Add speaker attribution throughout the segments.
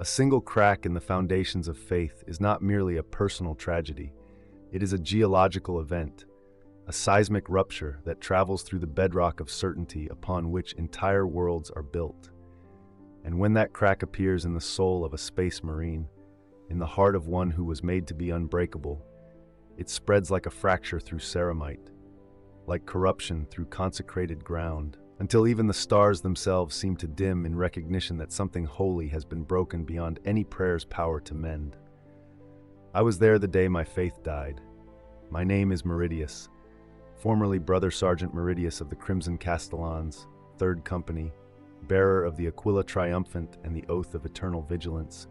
Speaker 1: A single crack in the foundations of faith is not merely a personal tragedy. It is a geological event, a seismic rupture that travels through the bedrock of certainty upon which entire worlds are built. And when that crack appears in the soul of a space marine, in the heart of one who was made to be unbreakable, it spreads like a fracture through ceramite, like corruption through consecrated ground, until even the stars themselves seem to dim in recognition that something holy has been broken beyond any prayer's power to mend. I was there the day my faith died. My name is Meridius, formerly Brother Sergeant Meridius of the Crimson Castellans, 3rd Company, bearer of the Aquila Triumphant and the Oath of Eternal Vigilance,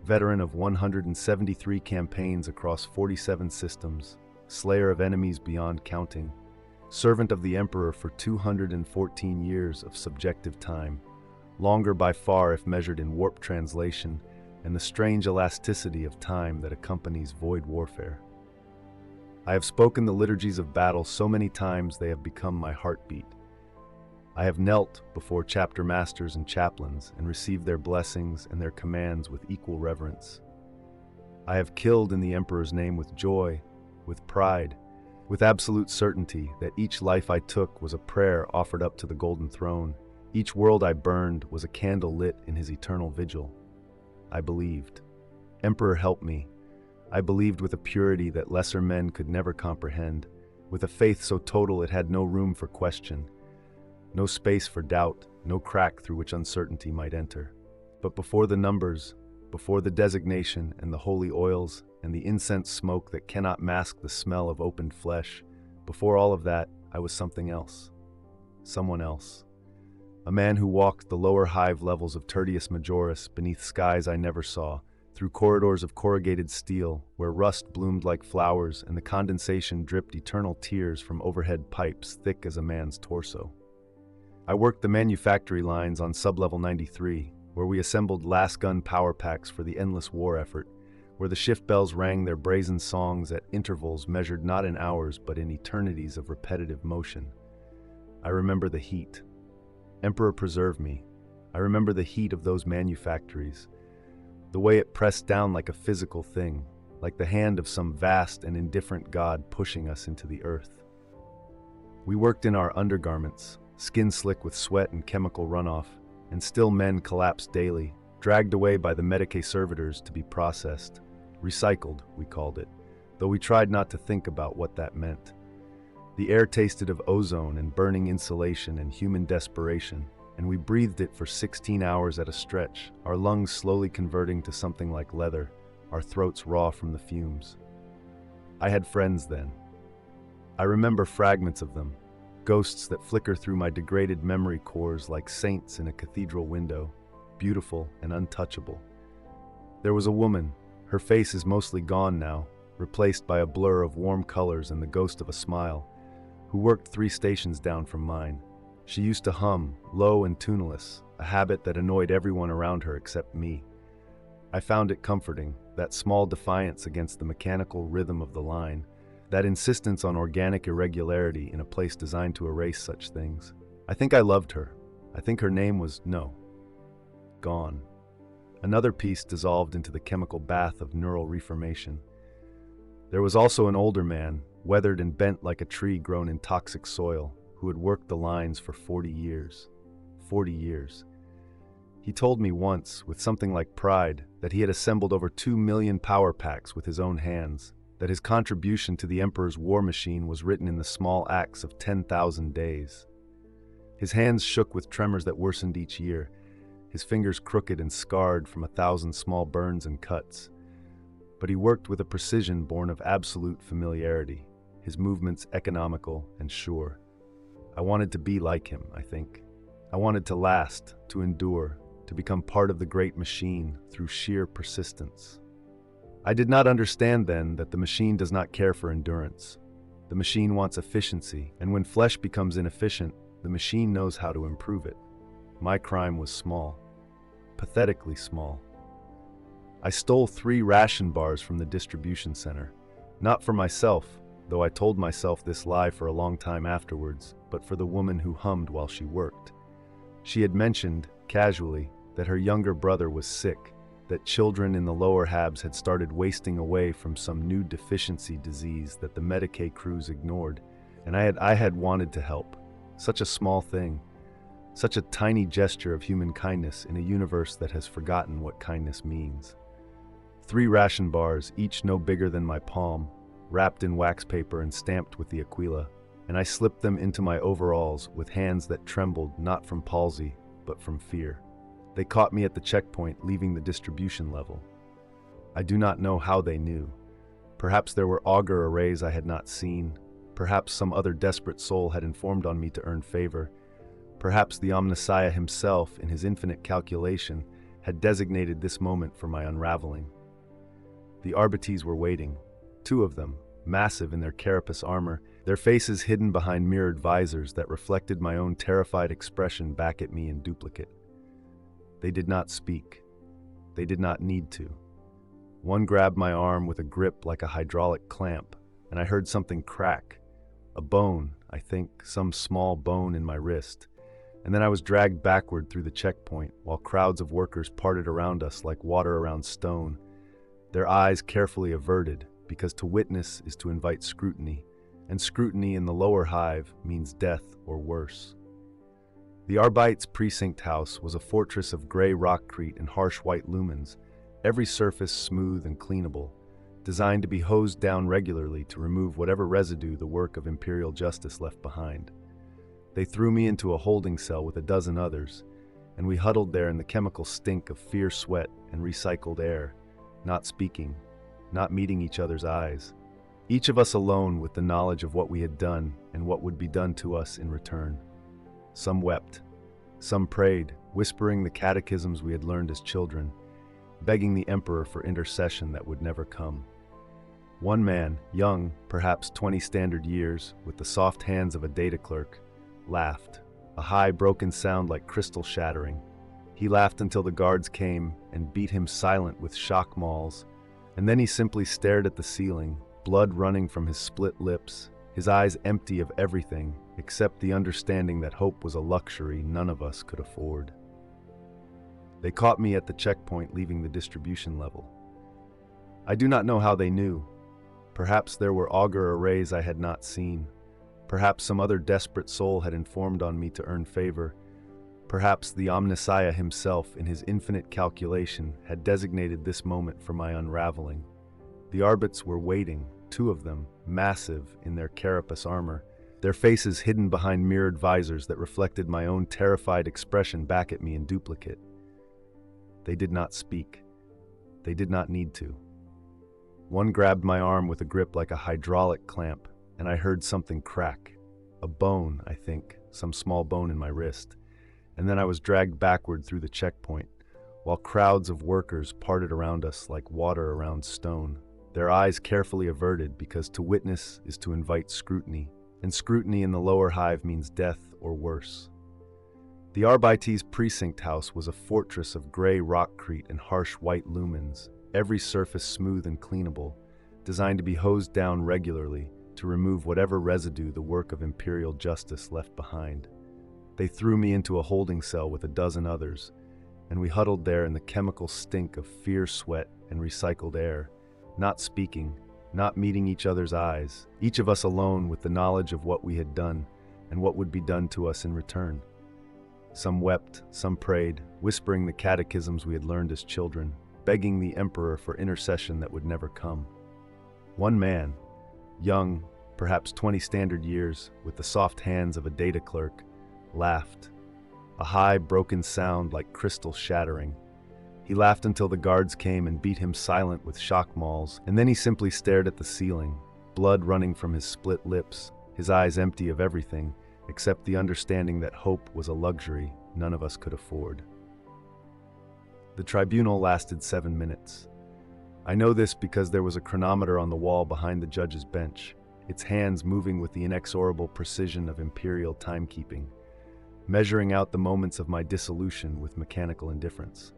Speaker 1: veteran of 173 campaigns across 47 systems, slayer of enemies beyond counting, servant of the Emperor for 214 years of subjective time, longer by far if measured in warp translation and the strange elasticity of time that accompanies void warfare. I have spoken the liturgies of battle so many times they have become my heartbeat. I have knelt before chapter masters and chaplains and received their blessings and their commands with equal reverence. I have killed in the Emperor's name with joy, with pride, with absolute certainty that each life I took was a prayer offered up to the Golden Throne. Each world I burned was a candle lit in his eternal vigil. I believed. Emperor, help me. I believed with a purity that lesser men could never comprehend, with a faith so total it had no room for question, no space for doubt, no crack through which uncertainty might enter. But before the numbers, before the designation and the holy oils and the incense smoke that cannot mask the smell of opened flesh, before all of that, I was something else. Someone else. A man who walked the lower hive levels of Tertius Majoris beneath skies I never saw, through corridors of corrugated steel where rust bloomed like flowers and the condensation dripped eternal tears from overhead pipes thick as a man's torso. I worked the manufactory lines on Sublevel 93, where we assembled las-gun power packs for the endless war effort, where the shift bells rang their brazen songs at intervals measured not in hours but in eternities of repetitive motion. I remember the heat. Emperor, preserve me. I remember the heat of those manufactories, the way it pressed down like a physical thing, like the hand of some vast and indifferent god pushing us into the earth. We worked in our undergarments, skin slick with sweat and chemical runoff, and still men collapsed daily, dragged away by the medicae servitors to be processed. Recycled, we called it, though we tried not to think about what that meant. The air tasted of ozone and burning insulation and human desperation, and we breathed it for 16 hours at a stretch, our lungs slowly converting to something like leather, our throats raw from the fumes. I had friends then. I remember fragments of them, ghosts that flicker through my degraded memory cores like saints in a cathedral window, beautiful and untouchable. There was a woman. Her face is mostly gone now, replaced by a blur of warm colors and the ghost of a smile, who worked 3 stations down from mine. She used to hum, low and tuneless, a habit that annoyed everyone around her except me. I found it comforting, that small defiance against the mechanical rhythm of the line, that insistence on organic irregularity in a place designed to erase such things. I think I loved her. I think her name was gone. Another piece dissolved into the chemical bath of neural reformation. There was also an older man, weathered and bent like a tree grown in toxic soil, who had worked the lines for 40 years. 40 years. He told me once, with something like pride, that he had assembled over 2 million power packs with his own hands, that his contribution to the Emperor's war machine was written in the small acts of 10,000 days. His hands shook with tremors that worsened each year, his fingers crooked and scarred from 1,000 small burns and cuts. But he worked with a precision born of absolute familiarity, his movements economical and sure. I wanted to be like him, I think. I wanted to last, to endure, to become part of the great machine through sheer persistence. I did not understand then that the machine does not care for endurance. The machine wants efficiency, and when flesh becomes inefficient, the machine knows how to improve it. My crime was small, pathetically small. I stole 3 ration bars from the distribution center, not for myself, though I told myself this lie for a long time afterwards, but for the woman who hummed while she worked. She had mentioned, casually, that her younger brother was sick, that children in the lower habs had started wasting away from some new deficiency disease that the Medicaid crews ignored, and I had wanted to help. Such a small thing, such a tiny gesture of human kindness in a universe that has forgotten what kindness means. 3 ration bars, each no bigger than my palm, wrapped in wax paper and stamped with the Aquila, and I slipped them into my overalls with hands that trembled not from palsy, but from fear. They caught me at the checkpoint, leaving the distribution level. I do not know how they knew. Perhaps there were augur arrays I had not seen. Perhaps some other desperate soul had informed on me to earn favor. Perhaps the Omnissiah himself, in his infinite calculation, had designated this moment for my unraveling. The Arbites were waiting, 2 of them, massive in their carapace armor, their faces hidden behind mirrored visors that reflected my own terrified expression back at me in duplicate. They did not speak. They did not need to. One grabbed my arm with a grip like a hydraulic clamp, and I heard something crack. A bone, I think, some small bone in my wrist. And then I was dragged backward through the checkpoint, while crowds of workers parted around us like water around stone, their eyes carefully averted, because to witness is to invite scrutiny, and scrutiny in the lower hive means death or worse. The Arbites' precinct house was a fortress of gray rockcrete and harsh white lumens, every surface smooth and cleanable, designed to be hosed down regularly to remove whatever residue the work of Imperial justice left behind. They threw me into a holding cell with a dozen others, and we huddled there in the chemical stink of fierce sweat and recycled air, not speaking, not meeting each other's eyes, each of us alone with the knowledge of what we had done and what would be done to us in return. Some wept, some prayed, whispering the catechisms we had learned as children, begging the Emperor for intercession that would never come. One man, young, perhaps 20 standard years, with the soft hands of a data clerk, laughed, a high, broken sound like crystal shattering. He laughed until the guards came and beat him silent with shock mauls, and then he simply stared at the ceiling, blood running from his split lips, his eyes empty of everything except the understanding that hope was a luxury none of us could afford. They caught me at the checkpoint leaving the distribution level. I do not know how they knew. Perhaps there were augur arrays I had not seen. Perhaps some other desperate soul had informed on me to earn favor. Perhaps the Omnissiah himself, in his infinite calculation, had designated this moment for my unraveling. The Arbites were waiting, 2 of them, massive in their carapace armor, their faces hidden behind mirrored visors that reflected my own terrified expression back at me in duplicate. They did not speak. They did not need to. One grabbed my arm with a grip like a hydraulic clamp, and I heard something crack. A bone, I think, some small bone in my wrist. And then I was dragged backward through the checkpoint, while crowds of workers parted around us like water around stone, their eyes carefully averted because to witness is to invite scrutiny, and scrutiny in the lower hive means death or worse. The Arbites' precinct house was a fortress of gray rockcrete and harsh white lumens, every surface smooth and cleanable, designed to be hosed down regularly to remove whatever residue the work of Imperial justice left behind. They threw me into a holding cell with a dozen others, and we huddled there in the chemical stink of fierce sweat and recycled air, not speaking, not meeting each other's eyes, each of us alone with the knowledge of what we had done and what would be done to us in return. Some wept, some prayed, whispering the catechisms we had learned as children, begging the Emperor for intercession that would never come. One man, young, perhaps 20 standard years, with the soft hands of a data clerk, laughed, a high, broken sound like crystal shattering. He laughed until the guards came and beat him silent with shock mauls, and then he simply stared at the ceiling, blood running from his split lips, his eyes empty of everything except the understanding that hope was a luxury none of us could afford. The tribunal lasted 7 minutes. I know this because there was a chronometer on the wall behind the judge's bench, its hands moving with the inexorable precision of imperial timekeeping, measuring out the moments of my dissolution with mechanical indifference.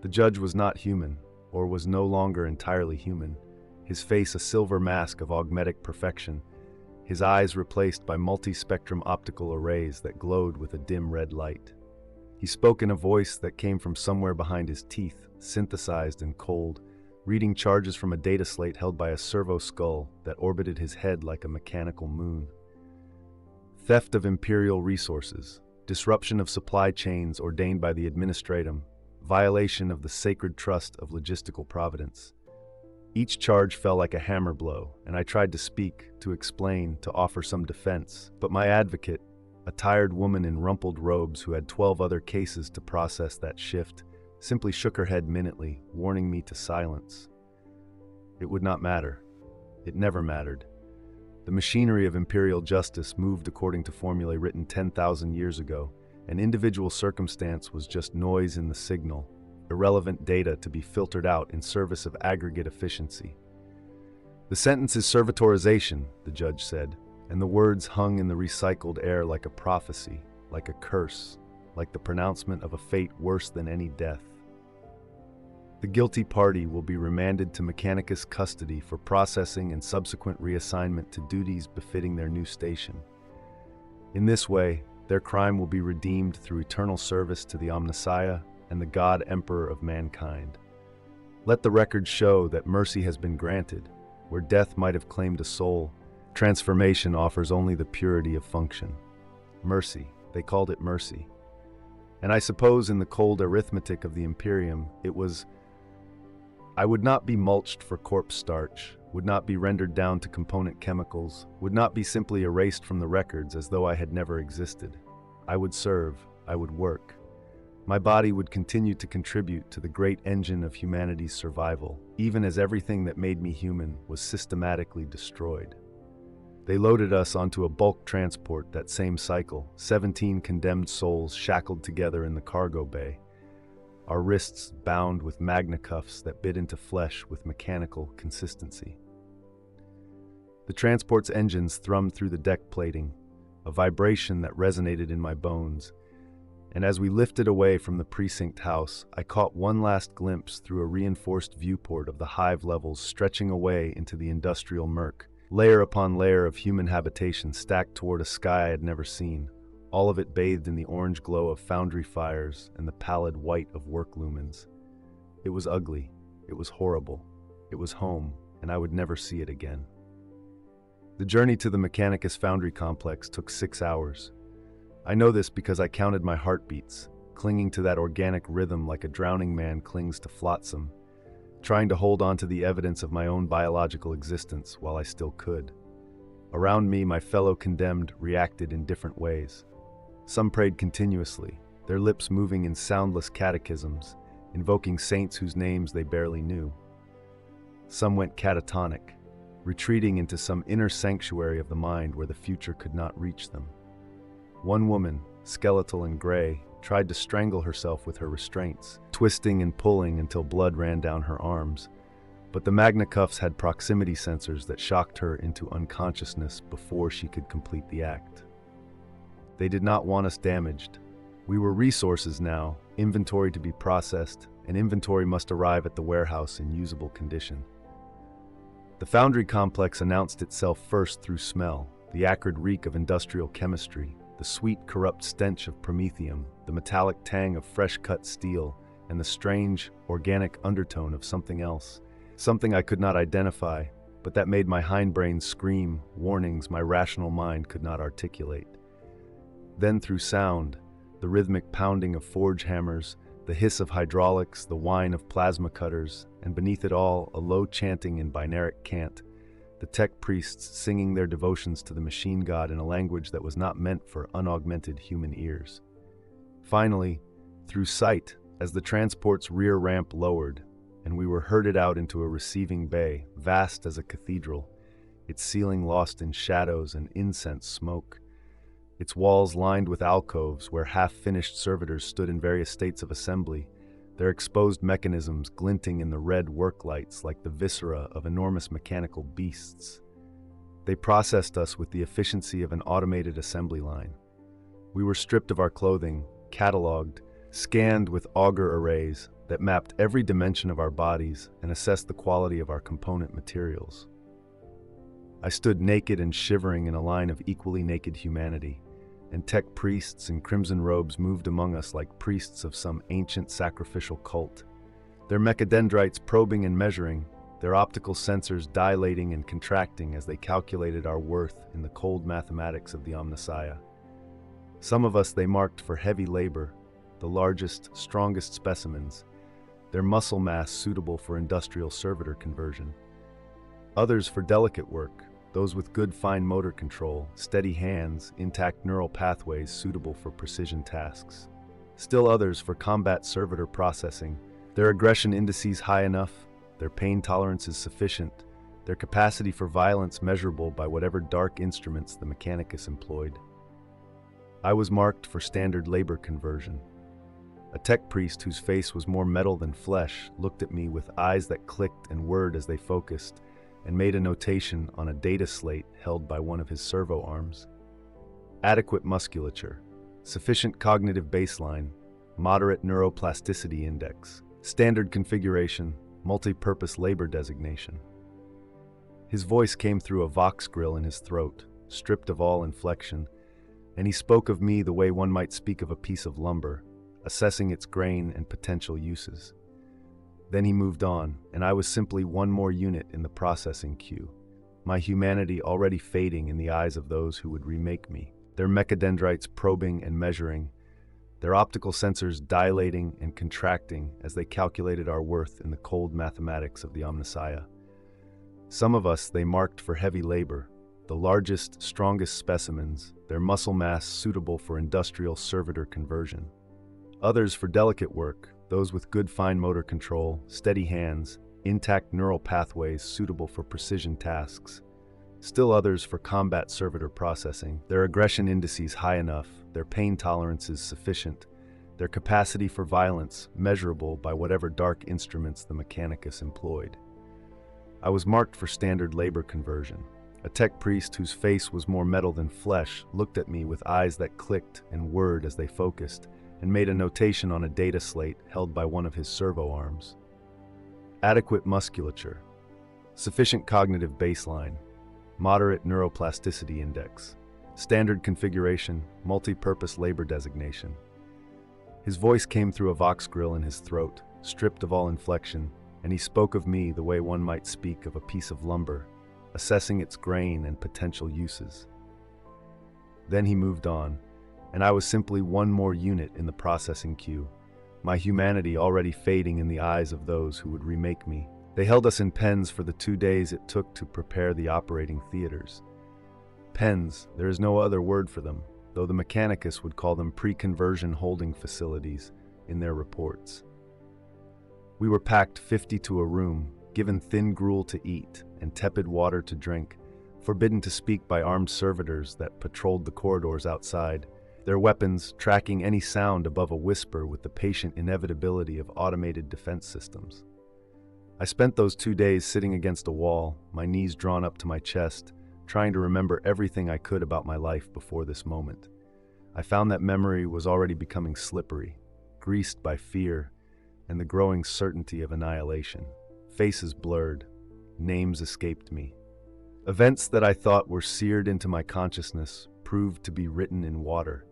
Speaker 1: The judge was not human, or was no longer entirely human, his face a silver mask of augmetic perfection, his eyes replaced by multi-spectrum optical arrays that glowed with a dim red light. He spoke in a voice that came from somewhere behind his teeth, synthesized and cold, reading charges from a data slate held by a servo skull that orbited his head like a mechanical moon. Theft of Imperial resources, disruption of supply chains ordained by the Administratum, violation of the sacred trust of logistical providence. Each charge fell like a hammer blow, and I tried to speak, to explain, to offer some defense, but my advocate, a tired woman in rumpled robes who had 12 other cases to process that shift, simply shook her head minutely, warning me to silence. It would not matter. It never mattered. The machinery of imperial justice moved according to formulae written 10,000 years ago, and individual circumstance was just noise in the signal, irrelevant data to be filtered out in service of aggregate efficiency. The sentence is servitorization, the judge said, and the words hung in the recycled air like a prophecy, like a curse, like the pronouncement of a fate worse than any death. The guilty party will be remanded to Mechanicus custody for processing and subsequent reassignment to duties befitting their new station. In this way, their crime will be redeemed through eternal service to the Omnissiah and the God Emperor of mankind. Let the record show that mercy has been granted. Where death might have claimed a soul, transformation offers only the purity of function. Mercy, they called it mercy. And I suppose in the cold arithmetic of the Imperium, it was, I would not be mulched for corpse starch, would not be rendered down to component chemicals, would not be simply erased from the records as though I had never existed. I would serve, I would work. My body would continue to contribute to the great engine of humanity's survival, even as everything that made me human was systematically destroyed. They loaded us onto a bulk transport that same cycle, 17 condemned souls shackled together in the cargo bay, our wrists bound with magna cuffs that bit into flesh with mechanical consistency. The transport's engines thrummed through the deck plating, a vibration that resonated in my bones, and as we lifted away from the precinct house, I caught one last glimpse through a reinforced viewport of the hive levels stretching away into the industrial murk, layer upon layer of human habitation stacked toward a sky I had never seen, all of it bathed in the orange glow of foundry fires and the pallid white of work lumens. It was ugly, it was horrible, it was home, and I would never see it again. The journey to the Mechanicus foundry complex took 6 hours. I know this because I counted my heartbeats, clinging to that organic rhythm like a drowning man clings to flotsam, trying to hold on to the evidence of my own biological existence while I still could. Around me, my fellow condemned reacted in different ways. Some prayed continuously, their lips moving in soundless catechisms, invoking saints whose names they barely knew. Some went catatonic, retreating into some inner sanctuary of the mind where the future could not reach them. One woman, skeletal and gray, tried to strangle herself with her restraints, twisting and pulling until blood ran down her arms, but the magna cuffs had proximity sensors that shocked her into unconsciousness before she could complete the act. They did not want us damaged. We were resources now, inventory to be processed, and inventory must arrive at the warehouse in usable condition. The foundry complex announced itself first through smell, the acrid reek of industrial chemistry, the sweet, corrupt stench of promethium, the metallic tang of fresh-cut steel, and the strange, organic undertone of something else, something I could not identify, but that made my hindbrain scream warnings my rational mind could not articulate. Then through sound, the rhythmic pounding of forge hammers, the hiss of hydraulics, the whine of plasma cutters, and beneath it all, a low chanting in binaric cant, the tech priests singing their devotions to the machine god in a language that was not meant for unaugmented human ears. Finally, through sight, as the transport's rear ramp lowered, and we were herded out into a receiving bay, vast as a cathedral, its ceiling lost in shadows and incense smoke, its walls lined with alcoves where half-finished servitors stood in various states of assembly, their exposed mechanisms glinting in the red work lights like the viscera of enormous mechanical beasts. They processed us with the efficiency of an automated assembly line. We were stripped of our clothing, cataloged, scanned with auger arrays that mapped every dimension of our bodies and assessed the quality of our component materials. I stood naked and shivering in a line of equally naked humanity, and tech priests in crimson robes moved among us like priests of some ancient sacrificial cult. Their mechadendrites probing and measuring, their optical sensors dilating and contracting as they calculated our worth in the cold mathematics of the Omnissiah. Some of us they marked for heavy labor, the largest, strongest specimens, their muscle mass suitable for industrial servitor conversion. Others for delicate work, those with good fine motor control, steady hands, intact neural pathways suitable for precision tasks. Still others for combat servitor processing, their aggression indices high enough, their pain tolerance is sufficient, their capacity for violence measurable by whatever dark instruments the Mechanicus employed. I was marked for standard labor conversion. A tech priest whose face was more metal than flesh looked at me with eyes that clicked and whirred as they focused, and made a notation on a data slate held by one of his servo arms. Adequate musculature, sufficient cognitive baseline, moderate neuroplasticity index, standard configuration, multi-purpose labor designation. His voice came through a vox grill in his throat, stripped of all inflection, and he spoke of me the way one might speak of a piece of lumber, assessing its grain and potential uses. Then he moved on, and I was simply one more unit in the processing queue, my humanity already fading in the eyes of those who would remake me, their mechadendrites probing and measuring, their optical sensors dilating and contracting as they calculated our worth in the cold mathematics of the Omnissiah. Some of us they marked for heavy labor, the largest, strongest specimens, their muscle mass suitable for industrial servitor conversion. Others for delicate work, those with good fine motor control, steady hands, intact neural pathways suitable for precision tasks. Still others for combat servitor processing, their aggression indices high enough, their pain tolerances sufficient, their capacity for violence measurable by whatever dark instruments the Mechanicus employed. I was marked for standard labor conversion. A tech priest whose face was more metal than flesh looked at me with eyes that clicked and whirred as they focused, and made a notation on a data slate held by one of his servo arms. Adequate musculature, sufficient cognitive baseline, moderate neuroplasticity index, standard configuration, multi-purpose labor designation. His voice came through a vox grill in his throat, stripped of all inflection, and he spoke of me the way one might speak of a piece of lumber, assessing its grain and potential uses. Then he moved on, and I was simply one more unit in the processing queue, my humanity already fading in the eyes of those who would remake me. They held us in pens for the 2 days it took to prepare the operating theaters. Pens, there is no other word for them, though the Mechanicus would call them pre-conversion holding facilities in their reports. We were packed 50 to a room, given thin gruel to eat and tepid water to drink, forbidden to speak by armed servitors that patrolled the corridors outside, their weapons tracking any sound above a whisper with the patient inevitability of automated defense systems. I spent those 2 days sitting against a wall, my knees drawn up to my chest, trying to remember everything I could about my life before this moment. I found that memory was already becoming slippery, greased by fear and the growing certainty of annihilation. Faces blurred, names escaped me. Events that I thought were seared into my consciousness proved to be written in water,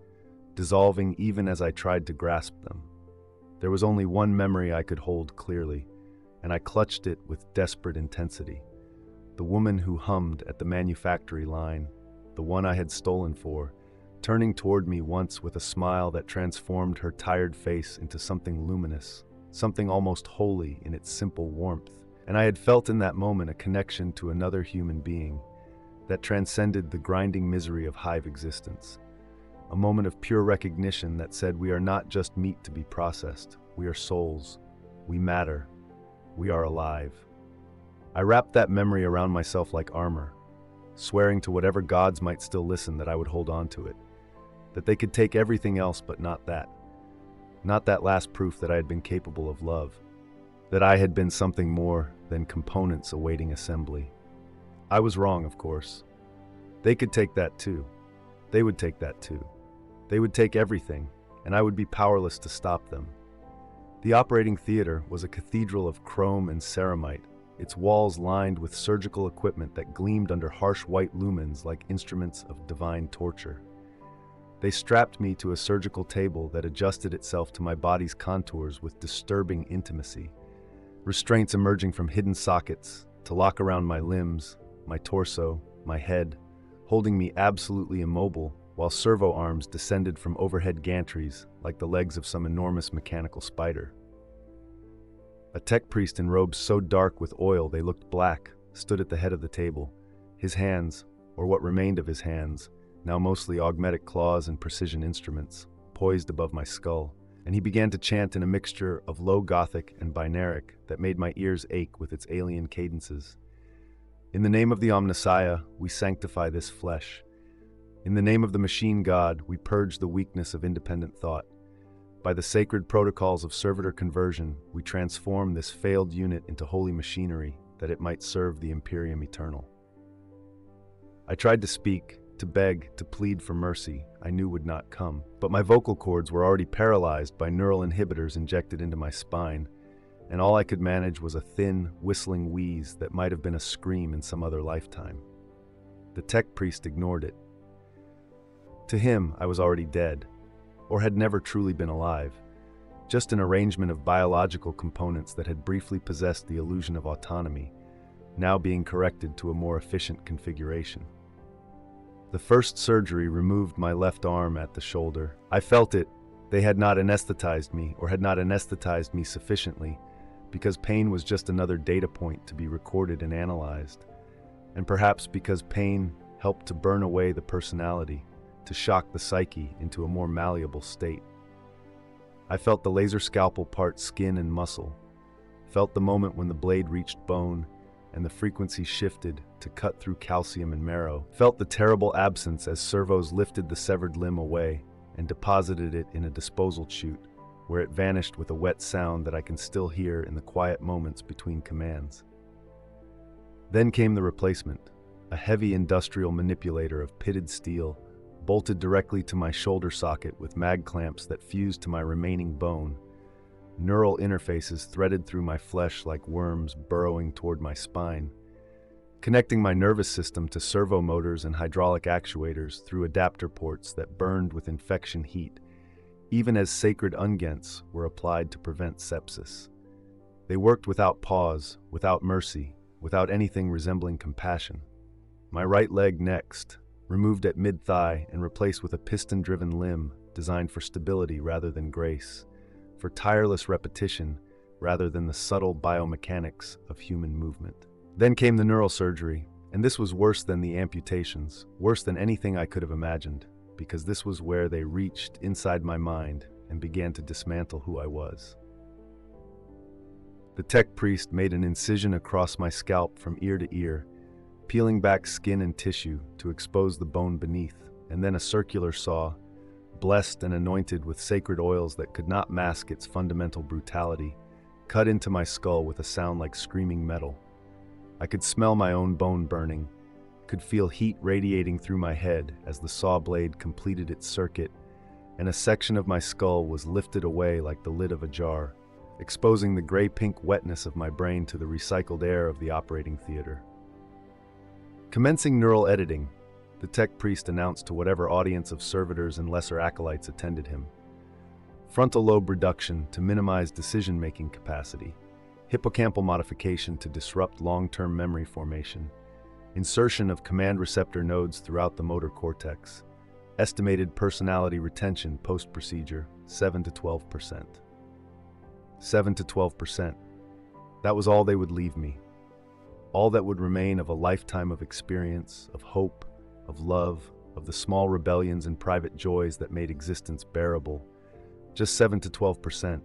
Speaker 1: dissolving even as I tried to grasp them. There was only one memory I could hold clearly, and I clutched it with desperate intensity. The woman who hummed at the manufactory line, the one I had stolen for, turning toward me once with a smile that transformed her tired face into something luminous, something almost holy in its simple warmth. And I had felt in that moment a connection to another human being that transcended the grinding misery of hive existence. A moment of pure recognition that said we are not just meat to be processed, we are souls, we matter, we are alive. I wrapped that memory around myself like armor, swearing to whatever gods might still listen that I would hold on to it, that they could take everything else but not that last proof that I had been capable of love, that I had been something more than components awaiting assembly. I was wrong, of course. They could take that too. They would take that too. They would take everything, and I would be powerless to stop them. The operating theater was a cathedral of chrome and ceramite, its walls lined with surgical equipment that gleamed under harsh white lumens like instruments of divine torture. They strapped me to a surgical table that adjusted itself to my body's contours with disturbing intimacy. Restraints emerging from hidden sockets to lock around my limbs, my torso, my head, holding me absolutely immobile, while servo arms descended from overhead gantries like the legs of some enormous mechanical spider. A tech priest in robes so dark with oil they looked black stood at the head of the table, his hands, or what remained of his hands, now mostly augmetic claws and precision instruments, poised above my skull, and he began to chant in a mixture of low Gothic and binaric that made my ears ache with its alien cadences. In the name of the Omnissiah, we sanctify this flesh. In the name of the machine god, we purge the weakness of independent thought. By the sacred protocols of servitor conversion, we transform this failed unit into holy machinery that it might serve the Imperium Eternal. I tried to speak, to beg, to plead for mercy I knew would not come, but my vocal cords were already paralyzed by neural inhibitors injected into my spine, and all I could manage was a thin, whistling wheeze that might have been a scream in some other lifetime. The tech priest ignored it. To him, I was already dead, or had never truly been alive, just an arrangement of biological components that had briefly possessed the illusion of autonomy, now being corrected to a more efficient configuration. The first surgery removed my left arm at the shoulder. I felt it. They had not anesthetized me, or had not anesthetized me sufficiently, because pain was just another data point to be recorded and analyzed, and perhaps because pain helped to burn away the personality, to shock the psyche into a more malleable state. I felt the laser scalpel part skin and muscle, felt the moment when the blade reached bone, and the frequency shifted to cut through calcium and marrow, felt the terrible absence as servos lifted the severed limb away and deposited it in a disposal chute, where it vanished with a wet sound that I can still hear in the quiet moments between commands. Then came the replacement, a heavy industrial manipulator of pitted steel, bolted directly to my shoulder socket with mag clamps that fused to my remaining bone, neural interfaces threaded through my flesh like worms burrowing toward my spine, connecting my nervous system to servo motors and hydraulic actuators through adapter ports that burned with infection heat, even as sacred unguents were applied to prevent sepsis. They worked without pause, without mercy, without anything resembling compassion. My right leg next, removed at mid-thigh and replaced with a piston-driven limb designed for stability rather than grace, for tireless repetition rather than the subtle biomechanics of human movement. Then came the neural surgery, and this was worse than the amputations, worse than anything I could have imagined, because this was where they reached inside my mind and began to dismantle who I was. The tech priest made an incision across my scalp from ear to ear, peeling back skin and tissue to expose the bone beneath, and then a circular saw, blessed and anointed with sacred oils that could not mask its fundamental brutality, cut into my skull with a sound like screaming metal. I could smell my own bone burning, could feel heat radiating through my head as the saw blade completed its circuit, and a section of my skull was lifted away like the lid of a jar, exposing the gray-pink wetness of my brain to the recycled air of the operating theater. Commencing neural editing, the tech priest announced to whatever audience of servitors and lesser acolytes attended him. Frontal lobe reduction to minimize decision-making capacity, hippocampal modification to disrupt long-term memory formation, insertion of command receptor nodes throughout the motor cortex, estimated personality retention post-procedure 7 to 12%. 7 to 12%. That was all they would leave me. All that would remain of a lifetime of experience, of hope, of love, of the small rebellions and private joys that made existence bearable. Just 7 to 12%,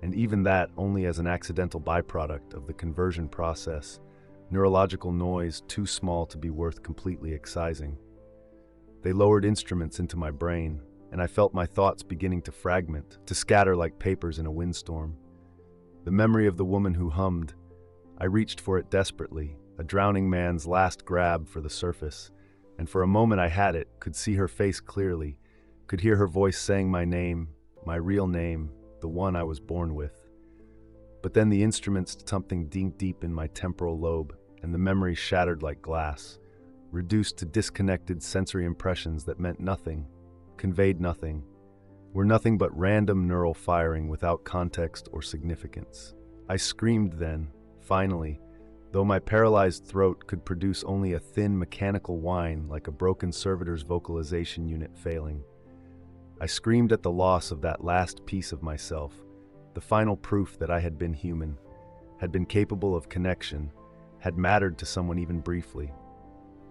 Speaker 1: and even that only as an accidental byproduct of the conversion process, neurological noise too small to be worth completely excising. They lowered instruments into my brain, and I felt my thoughts beginning to fragment, to scatter like papers in a windstorm. The memory of the woman who hummed, I reached for it desperately, a drowning man's last grab for the surface, and for a moment I had it, could see her face clearly, could hear her voice saying my name, my real name, the one I was born with. But then the instruments did something deep in my temporal lobe, and the memory shattered like glass, reduced to disconnected sensory impressions that meant nothing, conveyed nothing, were nothing but random neural firing without context or significance. I screamed then, finally, though my paralyzed throat could produce only a thin mechanical whine like a broken servitor's vocalization unit failing. I screamed at the loss of that last piece of myself, the final proof that I had been human, had been capable of connection, had mattered to someone even briefly.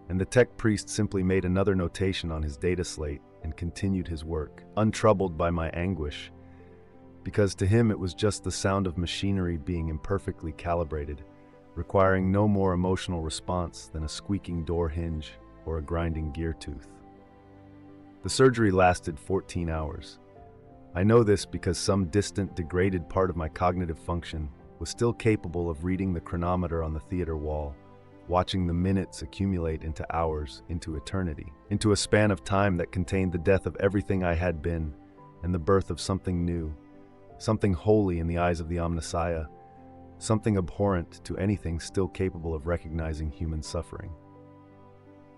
Speaker 1: And the tech priest simply made another notation on his data slate and continued his work, untroubled by my anguish, because to him it was just the sound of machinery being imperfectly calibrated, requiring no more emotional response than a squeaking door hinge or a grinding gear tooth. The surgery lasted 14 hours. I know this because some distant, degraded part of my cognitive function was still capable of reading the chronometer on the theater wall, watching the minutes accumulate into hours, into eternity, into a span of time that contained the death of everything I had been and the birth of something new, something holy in the eyes of the Omnissiah, something abhorrent to anything still capable of recognizing human suffering.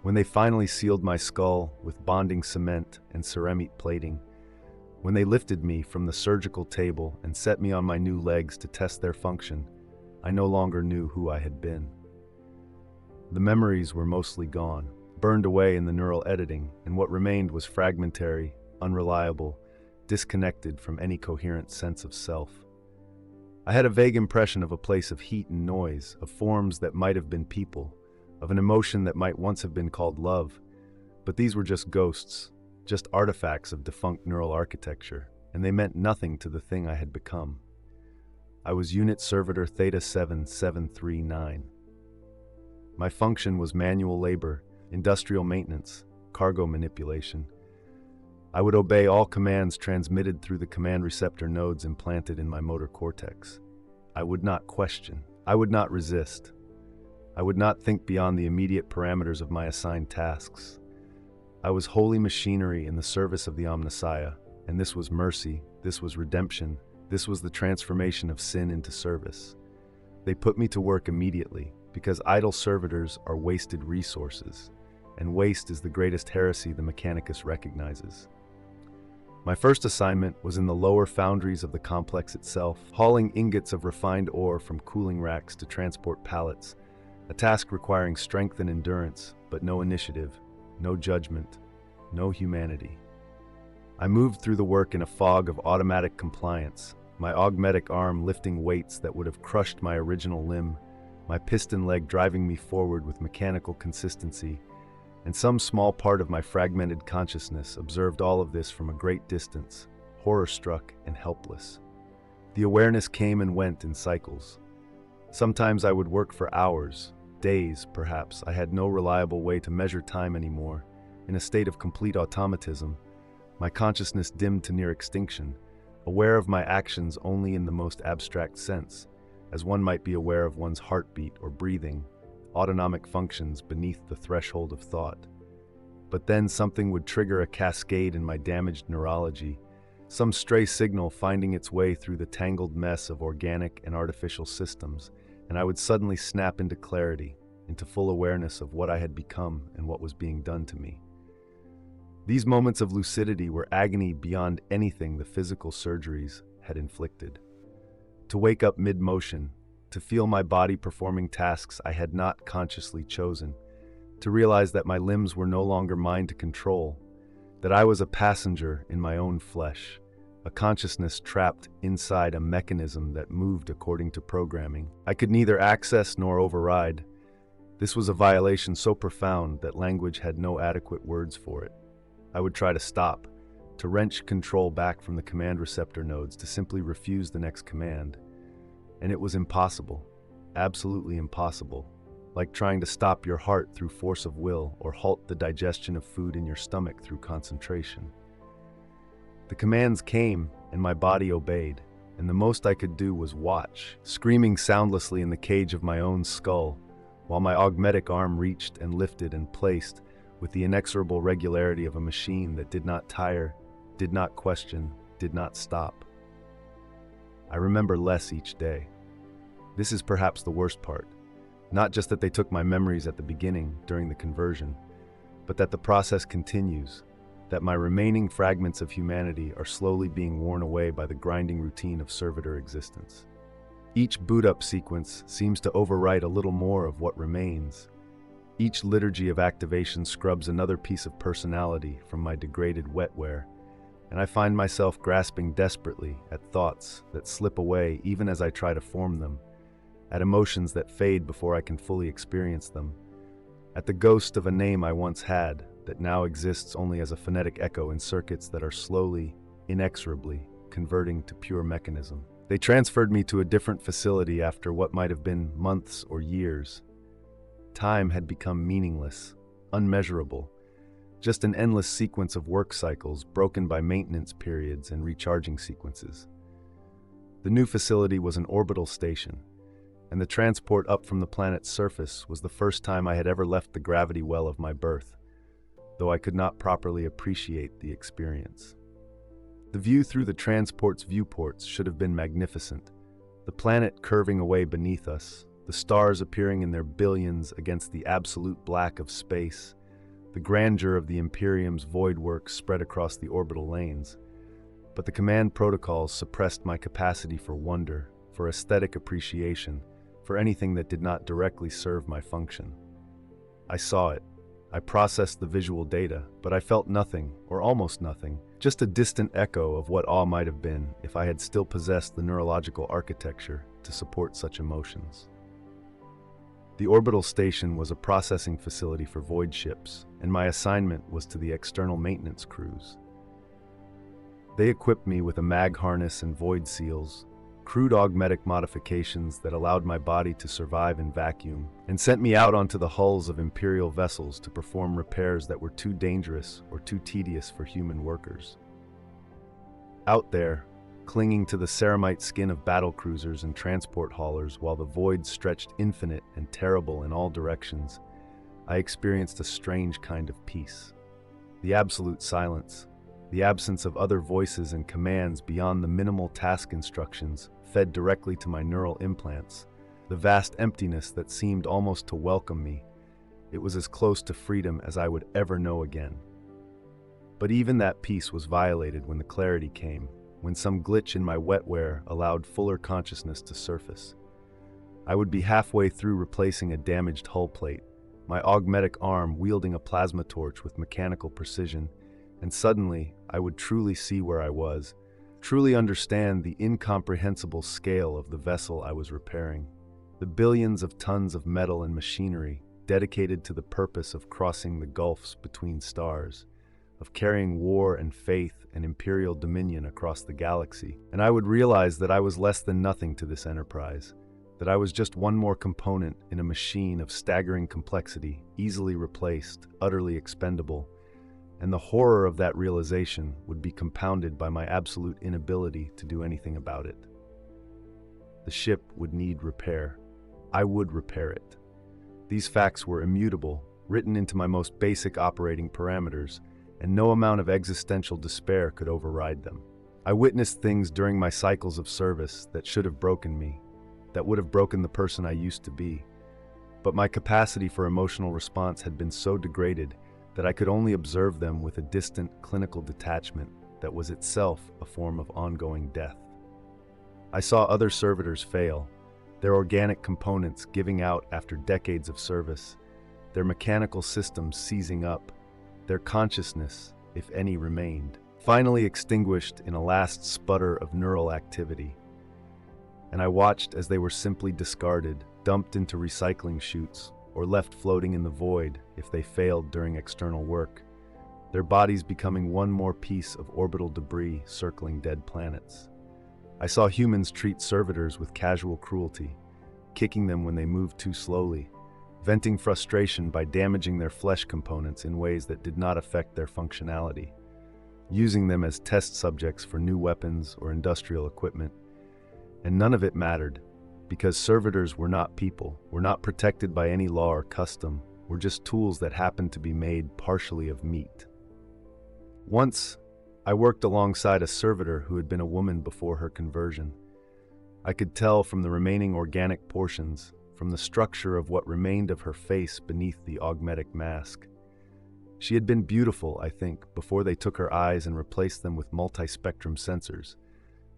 Speaker 1: When they finally sealed my skull with bonding cement and ceramic plating, when they lifted me from the surgical table and set me on my new legs to test their function, I no longer knew who I had been. The memories were mostly gone, burned away in the neural editing, and what remained was fragmentary, unreliable, disconnected from any coherent sense of self. I had a vague impression of a place of heat and noise, of forms that might have been people, of an emotion that might once have been called love, but these were just ghosts, just artifacts of defunct neural architecture, and they meant nothing to the thing I had become. I was Unit Servitor Theta 7739. My function was manual labor, industrial maintenance, cargo manipulation. I would obey all commands transmitted through the command receptor nodes implanted in my motor cortex. I would not question. I would not resist. I would not think beyond the immediate parameters of my assigned tasks. I was holy machinery in the service of the Omnissiah, and this was mercy, this was redemption, this was the transformation of sin into service. They put me to work immediately, because idle servitors are wasted resources, and waste is the greatest heresy the Mechanicus recognizes. My first assignment was in the lower foundries of the complex itself, hauling ingots of refined ore from cooling racks to transport pallets, a task requiring strength and endurance, but no initiative, no judgment, no humanity. I moved through the work in a fog of automatic compliance, my augmetic arm lifting weights that would have crushed my original limb, my piston leg driving me forward with mechanical consistency, and some small part of my fragmented consciousness observed all of this from a great distance, horror-struck and helpless. The awareness came and went in cycles. Sometimes I would work for hours, days perhaps. I had no reliable way to measure time anymore. In a state of complete automatism, my consciousness dimmed to near extinction, aware of my actions only in the most abstract sense, as one might be aware of one's heartbeat or breathing, autonomic functions beneath the threshold of thought. But then something would trigger a cascade in my damaged neurology, some stray signal finding its way through the tangled mess of organic and artificial systems, and I would suddenly snap into clarity, into full awareness of what I had become and what was being done to me. These moments of lucidity were agony beyond anything the physical surgeries had inflicted. To wake up mid-motion, to feel my body performing tasks I had not consciously chosen, to realize that my limbs were no longer mine to control, that I was a passenger in my own flesh, a consciousness trapped inside a mechanism that moved according to programming I could neither access nor override. This was a violation so profound that language had no adequate words for it. I would try to stop, to wrench control back from the command receptor nodes, to simply refuse the next command. And it was impossible, absolutely impossible, like trying to stop your heart through force of will or halt the digestion of food in your stomach through concentration. The commands came, and my body obeyed, and the most I could do was watch, screaming soundlessly in the cage of my own skull, while my augmetic arm reached and lifted and placed with the inexorable regularity of a machine that did not tire, did not question, did not stop. I remember less each day. This is perhaps the worst part. Not just that they took my memories at the beginning, during the conversion, but that the process continues, that my remaining fragments of humanity are slowly being worn away by the grinding routine of servitor existence. Each boot-up sequence seems to overwrite a little more of what remains. Each liturgy of activation scrubs another piece of personality from my degraded wetware, and I find myself grasping desperately at thoughts that slip away even as I try to form them, at emotions that fade before I can fully experience them, at the ghost of a name I once had that now exists only as a phonetic echo in circuits that are slowly, inexorably, converting to pure mechanism. They transferred me to a different facility after what might have been months or years. Time had become meaningless, unmeasurable, just an endless sequence of work cycles broken by maintenance periods and recharging sequences. The new facility was an orbital station, and the transport up from the planet's surface was the first time I had ever left the gravity well of my birth, though I could not properly appreciate the experience. The view through the transport's viewports should have been magnificent, the planet curving away beneath us, the stars appearing in their billions against the absolute black of space, the grandeur of the Imperium's void works spread across the orbital lanes. But the command protocols suppressed my capacity for wonder, for aesthetic appreciation, for anything that did not directly serve my function. I saw it. I processed the visual data, but I felt nothing, or almost nothing, just a distant echo of what awe might have been if I had still possessed the neurological architecture to support such emotions. The orbital station was a processing facility for void ships, and my assignment was to the external maintenance crews. They equipped me with a mag harness and void seals, crude augmetic modifications that allowed my body to survive in vacuum, and sent me out onto the hulls of Imperial vessels to perform repairs that were too dangerous or too tedious for human workers. Out there, clinging to the ceramite skin of battlecruisers and transport haulers while the void stretched infinite and terrible in all directions, I experienced a strange kind of peace. The absolute silence, the absence of other voices and commands beyond the minimal task instructions fed directly to my neural implants, the vast emptiness that seemed almost to welcome me. It was as close to freedom as I would ever know again. But even that peace was violated when the clarity came, when some glitch in my wetware allowed fuller consciousness to surface. I would be halfway through replacing a damaged hull plate, my augmetic arm wielding a plasma torch with mechanical precision, and suddenly I would truly see where I was, truly understand the incomprehensible scale of the vessel I was repairing. The billions of tons of metal and machinery dedicated to the purpose of crossing the gulfs between stars, of carrying war and faith and imperial dominion across the galaxy, and I would realize that I was less than nothing to this enterprise, that I was just one more component in a machine of staggering complexity, easily replaced, utterly expendable, and the horror of that realization would be compounded by my absolute inability to do anything about it. The ship would need repair. I would repair it. These facts were immutable, written into my most basic operating parameters, and no amount of existential despair could override them. I witnessed things during my cycles of service that should have broken me, that would have broken the person I used to be. But my capacity for emotional response had been so degraded that I could only observe them with a distant clinical detachment that was itself a form of ongoing death. I saw other servitors fail, their organic components giving out after decades of service, their mechanical systems seizing up, their consciousness, if any remained, finally extinguished in a last sputter of neural activity. And I watched as they were simply discarded, dumped into recycling chutes, or left floating in the void if they failed during external work, their bodies becoming one more piece of orbital debris circling dead planets. I saw humans treat servitors with casual cruelty, kicking them when they moved too slowly, venting frustration by damaging their flesh components in ways that did not affect their functionality, using them as test subjects for new weapons or industrial equipment. And none of it mattered, because servitors were not people, were not protected by any law or custom, were just tools that happened to be made partially of meat. Once, I worked alongside a servitor who had been a woman before her conversion. I could tell from the remaining organic portions, from the structure of what remained of her face beneath the augmetic mask. She had been beautiful, I think, before they took her eyes and replaced them with multi-spectrum sensors,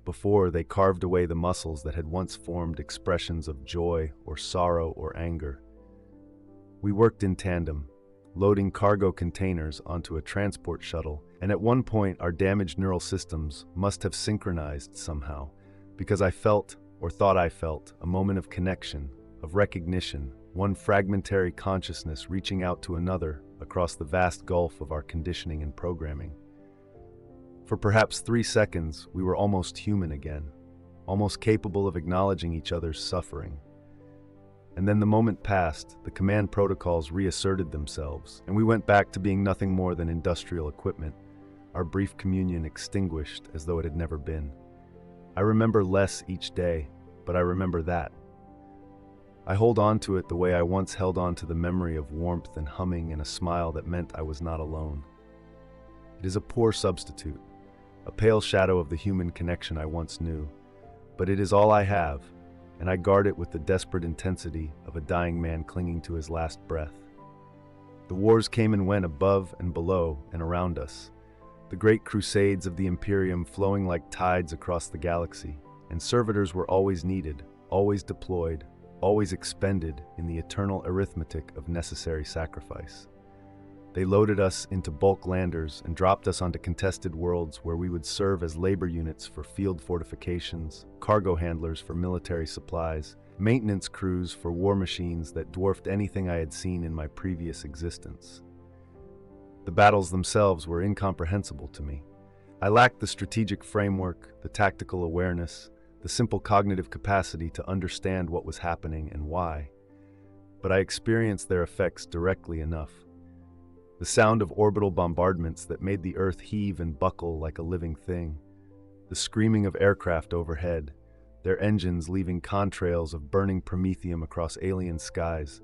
Speaker 1: before they carved away the muscles that had once formed expressions of joy or sorrow or anger. We worked in tandem, loading cargo containers onto a transport shuttle, and at one point our damaged neural systems must have synchronized somehow, because I felt, or thought I felt, a moment of connection, of recognition, one fragmentary consciousness reaching out to another across the vast gulf of our conditioning and programming. For perhaps 3 seconds, we were almost human again, almost capable of acknowledging each other's suffering. And then the moment passed, the command protocols reasserted themselves, and we went back to being nothing more than industrial equipment, our brief communion extinguished as though it had never been. I remember less each day, but I remember that. I hold on to it the way I once held on to the memory of warmth and humming and a smile that meant I was not alone. It is a poor substitute, a pale shadow of the human connection I once knew, but it is all I have, and I guard it with the desperate intensity of a dying man clinging to his last breath. The wars came and went above and below and around us, the great crusades of the Imperium flowing like tides across the galaxy, and servitors were always needed, always deployed, always expended in the eternal arithmetic of necessary sacrifice. They loaded us into bulk landers and dropped us onto contested worlds where we would serve as labor units for field fortifications, cargo handlers for military supplies, maintenance crews for war machines that dwarfed anything I had seen in my previous existence. The battles themselves were incomprehensible to me. I lacked the strategic framework, the tactical awareness, the simple cognitive capacity to understand what was happening and why. But I experienced their effects directly enough. The sound of orbital bombardments that made the earth heave and buckle like a living thing. The screaming of aircraft overhead, their engines leaving contrails of burning promethium across alien skies.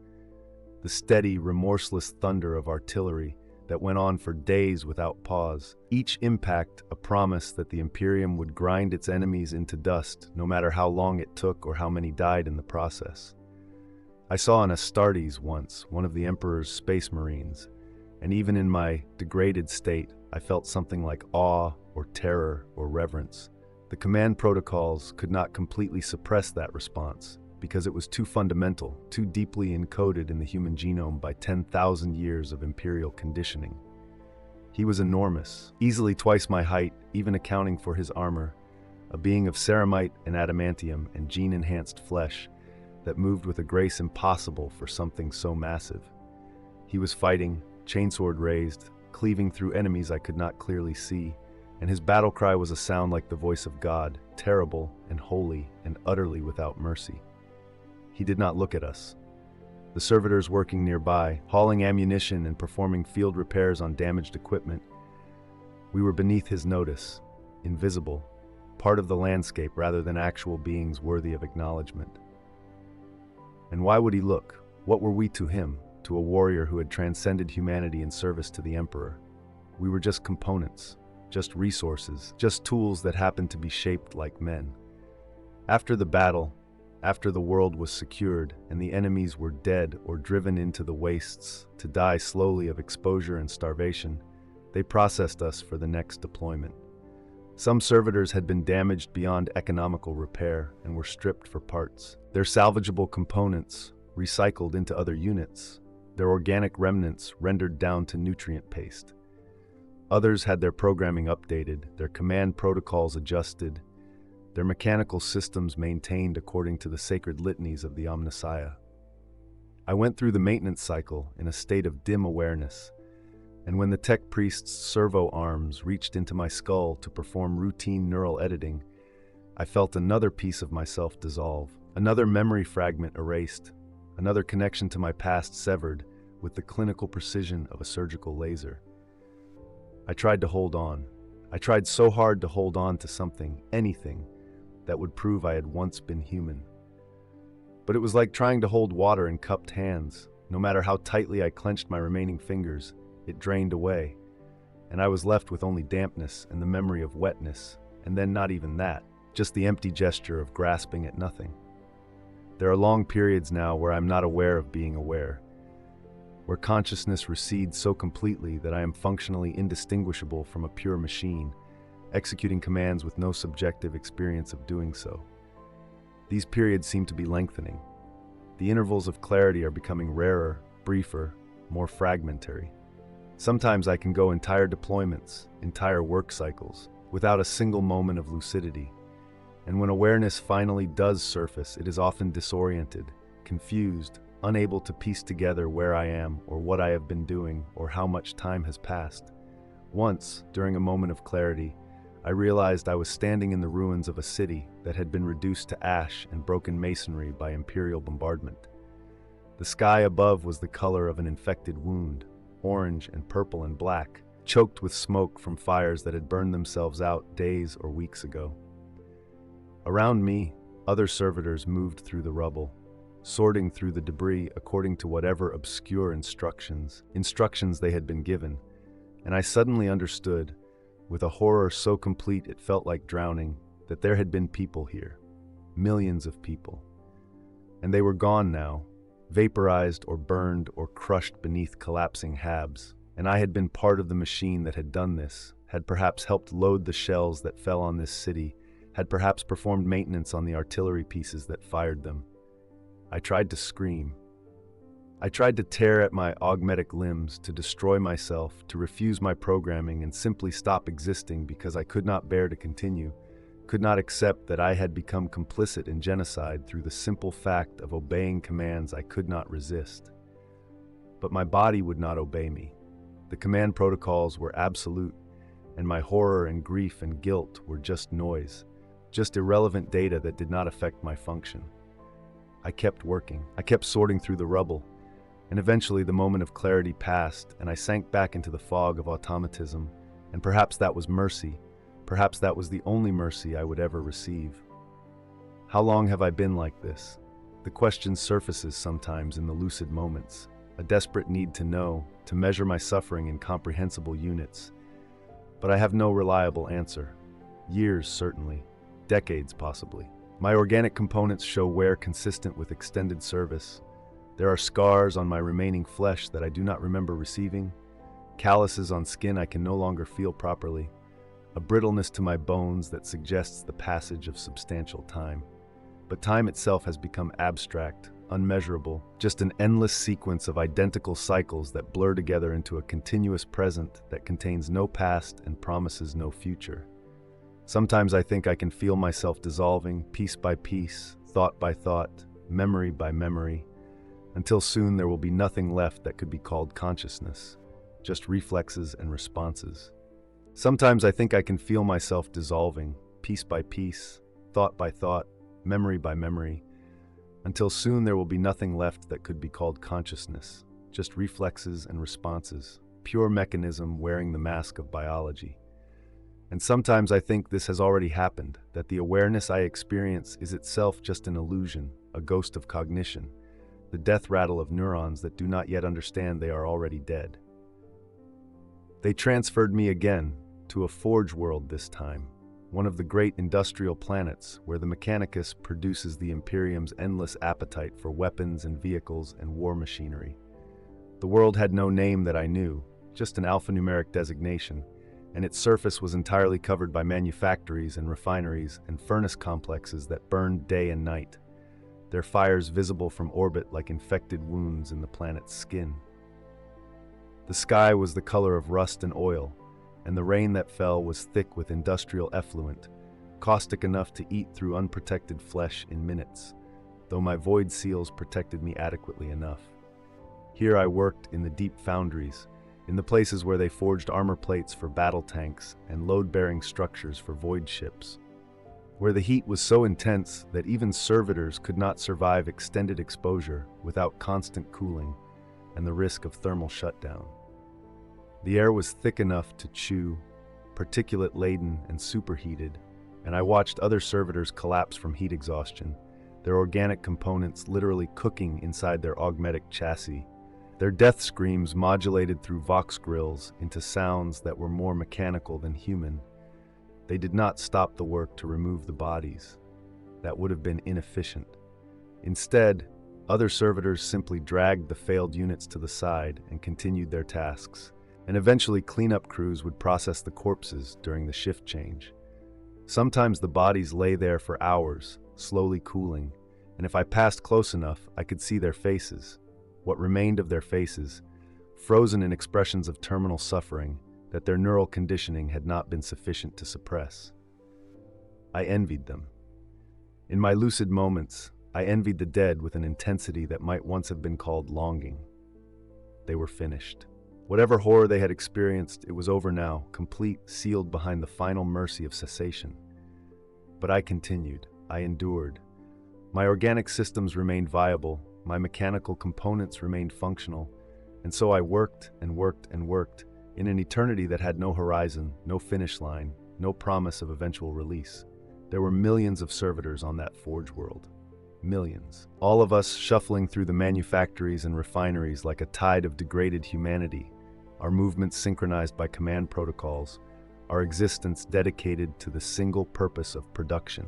Speaker 1: The steady, remorseless thunder of artillery that went on for days without pause. Each impact a promise that the Imperium would grind its enemies into dust, no matter how long it took or how many died in the process. I saw an Astartes once, one of the Emperor's space marines, and even in my degraded state, I felt something like awe or terror or reverence. The command protocols could not completely suppress that response because it was too fundamental, too deeply encoded in the human genome by 10,000 years of imperial conditioning. He was enormous, easily twice my height, even accounting for his armor, a being of ceramite and adamantium and gene-enhanced flesh that moved with a grace impossible for something so massive. He was fighting, chainsword raised, cleaving through enemies I could not clearly see, and his battle cry was a sound like the voice of God, terrible and holy and utterly without mercy. He did not look at us. The servitors working nearby, hauling ammunition and performing field repairs on damaged equipment, we were beneath his notice, invisible, part of the landscape rather than actual beings worthy of acknowledgement. And why would he look? What were we to him? To a warrior who had transcended humanity in service to the Emperor. We were just components, just resources, just tools that happened to be shaped like men. After the battle, after the world was secured and the enemies were dead or driven into the wastes to die slowly of exposure and starvation, they processed us for the next deployment. Some servitors had been damaged beyond economical repair and were stripped for parts, their salvageable components recycled into other units, their organic remnants rendered down to nutrient paste. Others had their programming updated, their command protocols adjusted, their mechanical systems maintained according to the sacred litanies of the Omnissiah. I went through the maintenance cycle in a state of dim awareness, and when the tech priest's servo arms reached into my skull to perform routine neural editing, I felt another piece of myself dissolve, another memory fragment erased, another connection to my past severed with the clinical precision of a surgical laser. I tried to hold on. I tried so hard to hold on to something, anything, that would prove I had once been human. But it was like trying to hold water in cupped hands. No matter how tightly I clenched my remaining fingers, it drained away, and I was left with only dampness and the memory of wetness, and then not even that, just the empty gesture of grasping at nothing. There are long periods now where I'm not aware of being aware. where consciousness recedes so completely that I am functionally indistinguishable from a pure machine, executing commands with no subjective experience of doing so. These periods seem to be lengthening. The intervals of clarity are becoming rarer, briefer, more fragmentary. Sometimes I can go entire deployments, entire work cycles, without a single moment of lucidity. And when awareness finally does surface, it is often disoriented, confused, unable to piece together where I am or what I have been doing or how much time has passed. Once, during a moment of clarity, I realized I was standing in the ruins of a city that had been reduced to ash and broken masonry by Imperial bombardment. The sky above was the color of an infected wound, orange and purple and black, choked with smoke from fires that had burned themselves out days or weeks ago. Around me, other servitors moved through the rubble, sorting through the debris according to whatever obscure instructions they had been given, and I suddenly understood, with a horror so complete it felt like drowning, that there had been people here, millions of people. And they were gone now, vaporized or burned or crushed beneath collapsing habs, and I had been part of the machine that had done this, had perhaps helped load the shells that fell on this city, had perhaps performed maintenance on the artillery pieces that fired them. I tried to scream. I tried to tear at my augmetic limbs, to destroy myself, to refuse my programming and simply stop existing because I could not bear to continue, could not accept that I had become complicit in genocide through the simple fact of obeying commands I could not resist. But my body would not obey me. The command protocols were absolute, and my horror and grief and guilt were just noise, just irrelevant data that did not affect my function. I kept working. I kept sorting through the rubble, and eventually the moment of clarity passed, and I sank back into the fog of automatism, and perhaps that was mercy. Perhaps that was the only mercy I would ever receive. How long have I been like this? The question surfaces sometimes in the lucid moments, a desperate need to know, to measure my suffering in comprehensible units. But I have no reliable answer. Years, certainly. Decades, possibly. My organic components show wear consistent with extended service. There are scars on my remaining flesh that I do not remember receiving, calluses on skin I can no longer feel properly, a brittleness to my bones that suggests the passage of substantial time. But time itself has become abstract, unmeasurable, just an endless sequence of identical cycles that blur together into a continuous present that contains no past and promises no future. Sometimes I think I can feel myself dissolving, piece by piece, thought by thought, memory by memory, until soon there will be nothing left that could be called consciousness, just reflexes and responses. Sometimes I think I can feel myself dissolving, piece by piece, thought by thought, memory by memory, until soon there will be nothing left that could be called consciousness, just reflexes and responses, pure mechanism wearing the mask of biology. And sometimes I think this has already happened, that the awareness I experience is itself just an illusion, a ghost of cognition, the death rattle of neurons that do not yet understand they are already dead. They transferred me again, to a forge world this time, one of the great industrial planets where the Mechanicus produces the Imperium's endless appetite for weapons and vehicles and war machinery. The world had no name that I knew, just an alphanumeric designation, and its surface was entirely covered by manufactories and refineries and furnace complexes that burned day and night, their fires visible from orbit like infected wounds in the planet's skin. The sky was the color of rust and oil, and the rain that fell was thick with industrial effluent, caustic enough to eat through unprotected flesh in minutes, though my void seals protected me adequately enough. Here I worked in the deep foundries, in the places where they forged armor plates for battle tanks and load-bearing structures for void ships, where the heat was so intense that even servitors could not survive extended exposure without constant cooling and the risk of thermal shutdown. The air was thick enough to chew, particulate-laden and superheated, and I watched other servitors collapse from heat exhaustion, their organic components literally cooking inside their augmetic chassis, their death screams modulated through vox grills into sounds that were more mechanical than human. They did not stop the work to remove the bodies. That would have been inefficient. Instead, Other servitors simply dragged the failed units to the side and continued their tasks, and eventually cleanup crews would process the corpses during the shift change. Sometimes the bodies lay there for hours, slowly cooling, and if I passed close enough, I could see their faces, what remained of their faces, frozen in expressions of terminal suffering that their neural conditioning had not been sufficient to suppress. I envied them. In my lucid moments, I envied the dead with an intensity that might once have been called longing. They were finished. Whatever horror they had experienced, it was over now, complete, sealed behind the final mercy of cessation. But I continued. I endured. My organic systems remained viable, my mechanical components remained functional, and so I worked and worked and worked in an eternity that had no horizon, no finish line, no promise of eventual release. There were millions of servitors on that forge world. Millions. All of us shuffling through the manufactories and refineries like a tide of degraded humanity, our movements synchronized by command protocols, our existence dedicated to the single purpose of production,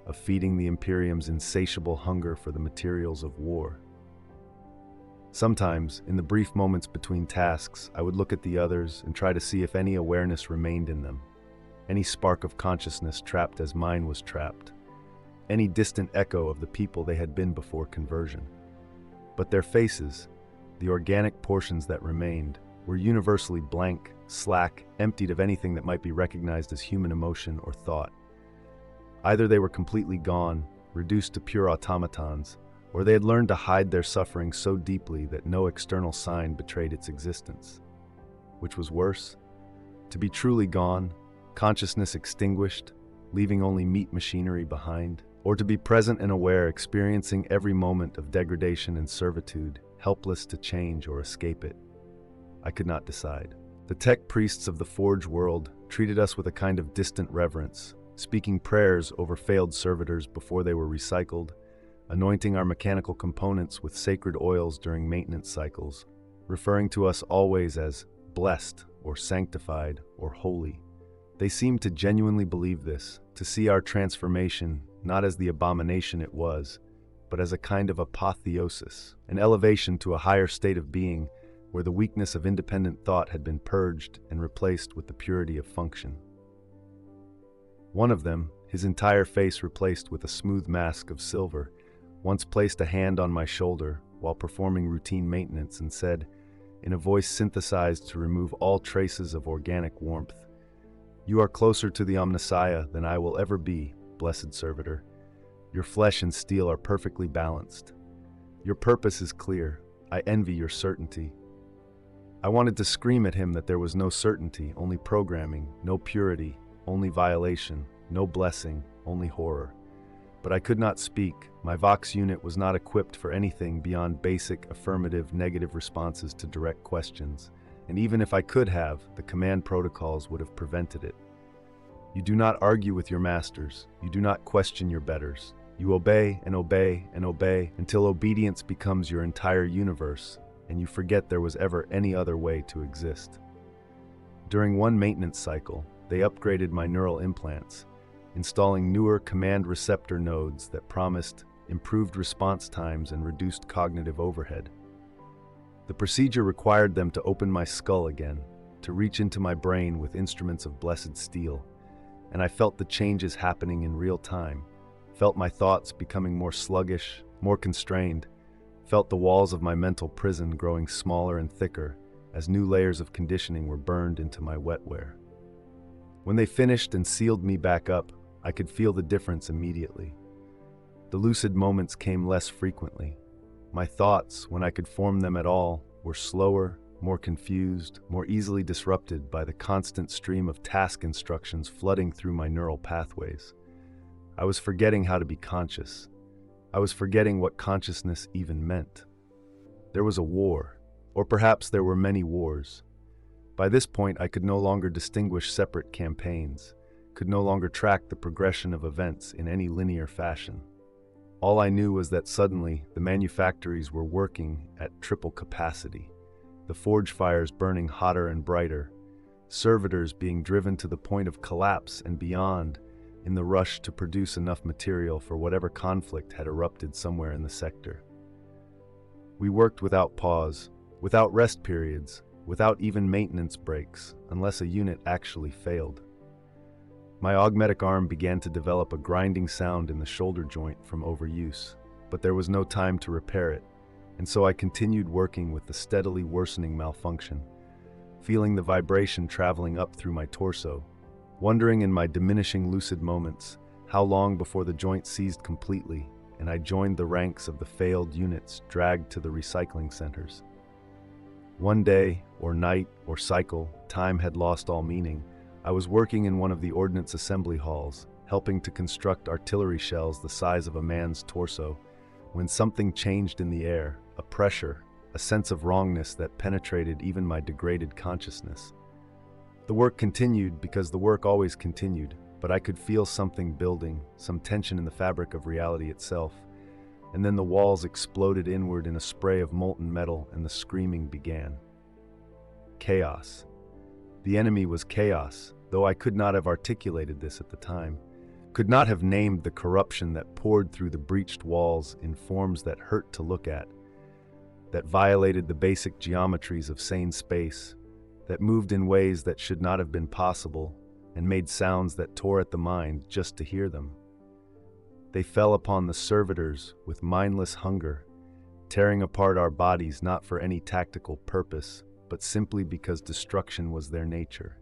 Speaker 1: of feeding the Imperium's insatiable hunger for the materials of war. Sometimes, in the brief moments between tasks, I would look at the others and try to see if any awareness remained in them, any spark of consciousness trapped as mine was trapped, any distant echo of the people they had been before conversion. But their faces, the organic portions that remained, were universally blank, slack, emptied of anything that might be recognized as human emotion or thought. Either they were completely gone, reduced to pure automatons, or they had learned to hide their suffering so deeply that no external sign betrayed its existence. Which was worse? To be truly gone, consciousness extinguished, leaving only meat machinery behind, or to be present and aware, experiencing every moment of degradation and servitude, helpless to change or escape it. I could not decide. The tech priests of the Forge world treated us with a kind of distant reverence, speaking prayers over failed servitors before they were recycled, anointing our mechanical components with sacred oils during maintenance cycles, referring to us always as blessed or sanctified or holy. They seemed to genuinely believe this, to see our transformation not as the abomination it was, but as a kind of apotheosis, an elevation to a higher state of being where the weakness of independent thought had been purged and replaced with the purity of function. One of them, his entire face replaced with a smooth mask of silver, once placed a hand on my shoulder while performing routine maintenance and said, in a voice synthesized to remove all traces of organic warmth, "You are closer to the Omnissiah than I will ever be, blessed servitor. Your flesh and steel are perfectly balanced. Your purpose is clear. I envy your certainty." I wanted to scream at him that there was no certainty, only programming, no purity, only violation, no blessing, only horror. But I could not speak. My Vox unit was not equipped for anything beyond basic affirmative negative responses to direct questions, and even if I could have, the command protocols would have prevented it. You do not argue with your masters. You do not question your betters. You obey and obey and obey until obedience becomes your entire universe, and you forget there was ever any other way to exist. During one maintenance cycle, they upgraded my neural implants, installing newer command receptor nodes that promised improved response times and reduced cognitive overhead. The procedure required them to open my skull again, to reach into my brain with instruments of blessed steel, and I felt the changes happening in real time, felt my thoughts becoming more sluggish, more constrained, felt the walls of my mental prison growing smaller and thicker as new layers of conditioning were burned into my wetware. When they finished and sealed me back up, I could feel the difference immediately. The lucid moments came less frequently. My thoughts, when I could form them at all, were slower, more confused, more easily disrupted by the constant stream of task instructions flooding through my neural pathways. I was forgetting how to be conscious. I was forgetting what consciousness even meant. There was a war, or perhaps there were many wars. By this point, I could no longer distinguish separate campaigns, could no longer track the progression of events in any linear fashion. All I knew was that suddenly the manufactories were working at triple capacity, the forge fires burning hotter and brighter, servitors being driven to the point of collapse and beyond in the rush to produce enough material for whatever conflict had erupted somewhere in the sector. We worked without pause, without rest periods, without even maintenance breaks, unless a unit actually failed. My augmetic arm began to develop a grinding sound in the shoulder joint from overuse, but there was no time to repair it, and so I continued working with the steadily worsening malfunction, feeling the vibration traveling up through my torso, wondering in my diminishing lucid moments how long before the joint seized completely and I joined the ranks of the failed units dragged to the recycling centers. One day, or night, or cycle, time had lost all meaning. I was working in one of the ordnance assembly halls, helping to construct artillery shells the size of a man's torso, when something changed in the air, a pressure, a sense of wrongness that penetrated even my degraded consciousness. The work continued because the work always continued, but I could feel something building, some tension in the fabric of reality itself. And then the walls exploded inward in a spray of molten metal and the screaming began. Chaos. The enemy was chaos, though I could not have articulated this at the time, could not have named the corruption that poured through the breached walls in forms that hurt to look at, that violated the basic geometries of sane space, that moved in ways that should not have been possible, and made sounds that tore at the mind just to hear them. They fell upon the servitors with mindless hunger, tearing apart our bodies not for any tactical purpose, but simply because destruction was their nature,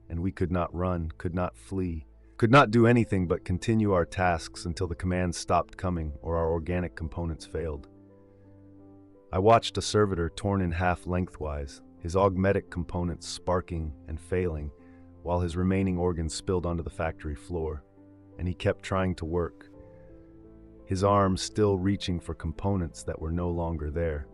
Speaker 1: and we could not run, could not flee, could not do anything but continue our tasks until the commands stopped coming or our organic components failed. I watched a servitor torn in half lengthwise, his augmetic components sparking and failing, while his remaining organs spilled onto the factory floor, and he kept trying to work, his arms still reaching for components that were no longer there,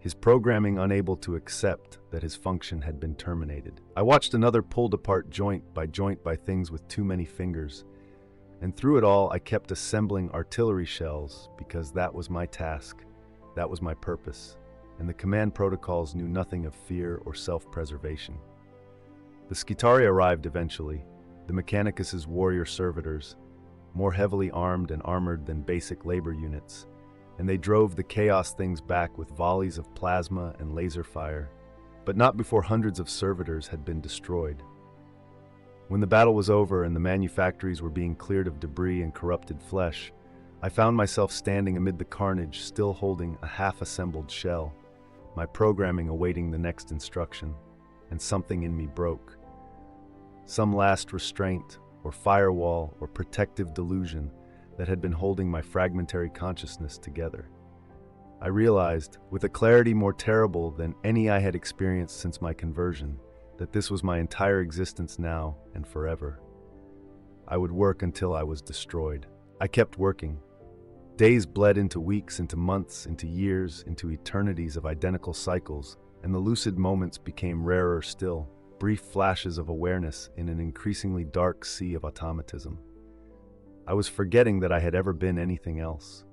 Speaker 1: his programming unable to accept that his function had been terminated. I watched another pulled apart joint by things with too many fingers, and through it all I kept assembling artillery shells because that was my task, that was my purpose, and the command protocols knew nothing of fear or self-preservation. The Skitarii arrived eventually, the Mechanicus' warrior servitors, more heavily armed and armored than basic labor units, and they drove the chaos things back with volleys of plasma and laser fire, but not before hundreds of servitors had been destroyed. When the battle was over and the manufactories were being cleared of debris and corrupted flesh, I found myself standing amid the carnage, still holding a half-assembled shell, my programming awaiting the next instruction, and something in me broke. Some last restraint, or firewall, or protective delusion that had been holding my fragmentary consciousness together. I realized, with a clarity more terrible than any I had experienced since my conversion, that this was my entire existence now and forever. I would work until I was destroyed. I kept working. Days bled into weeks, into months, into years, into eternities of identical cycles, and the lucid moments became rarer still, brief flashes of awareness in an increasingly dark sea of automatism. I was forgetting that I had ever been anything else.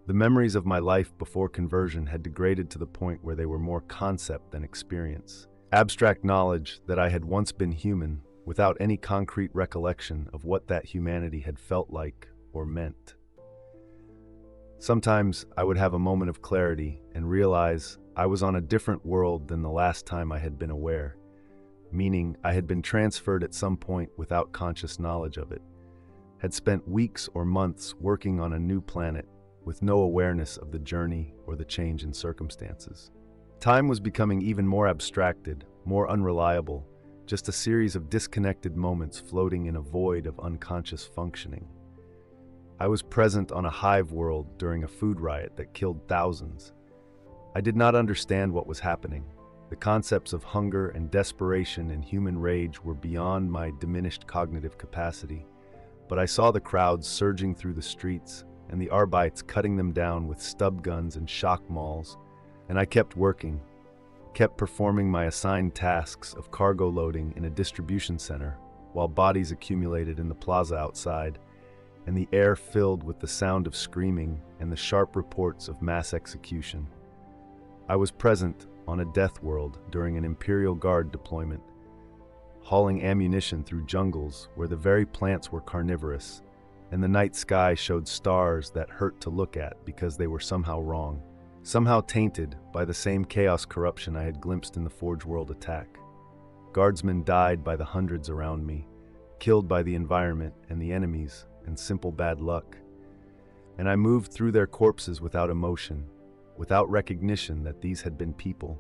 Speaker 1: The memories of my life before conversion had degraded to the point where they were more concept than experience. Abstract knowledge that I had once been human, without any concrete recollection of what that humanity had felt like or meant. Sometimes I would have a moment of clarity and realize I was on a different world than the last time I had been aware, meaning I had been transferred at some point without conscious knowledge of it, had spent weeks or months working on a new planet with no awareness of the journey or the change in circumstances. Time was becoming even more abstracted, more unreliable, just a series of disconnected moments floating in a void of unconscious functioning. I was present on a hive world during a food riot that killed thousands. I did not understand what was happening. The concepts of hunger and desperation and human rage were beyond my diminished cognitive capacity, but I saw the crowds surging through the streets and the Arbites cutting them down with stub guns and shock mauls, and I kept working, kept performing my assigned tasks of cargo loading in a distribution center while bodies accumulated in the plaza outside, and the air filled with the sound of screaming and the sharp reports of mass execution. I was present on a death world during an Imperial Guard deployment, hauling ammunition through jungles where the very plants were carnivorous, and the night sky showed stars that hurt to look at because they were somehow wrong. somehow tainted by the same chaos corruption I had glimpsed in the Forge World attack. Guardsmen died by the hundreds around me, killed by the environment and the enemies and simple bad luck. And I moved through their corpses without emotion, without recognition that these had been people,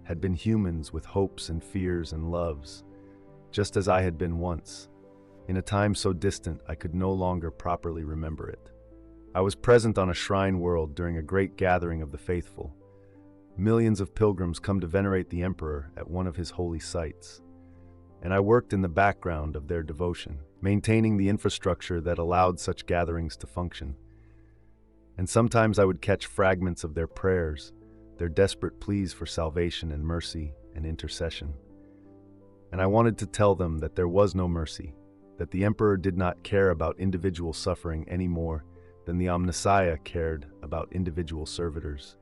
Speaker 1: had been humans with hopes and fears and loves, just as I had been once, in a time so distant I could no longer properly remember it. I was present on a shrine world during a great gathering of the faithful. Millions of pilgrims come to venerate the Emperor at one of his holy sites, and I worked in the background of their devotion, maintaining the infrastructure that allowed such gatherings to function. And sometimes I would catch fragments of their prayers, their desperate pleas for salvation and mercy and intercession. And I wanted to tell them that there was no mercy, that the Emperor did not care about individual suffering any more than the Omnissiah cared about individual servitors,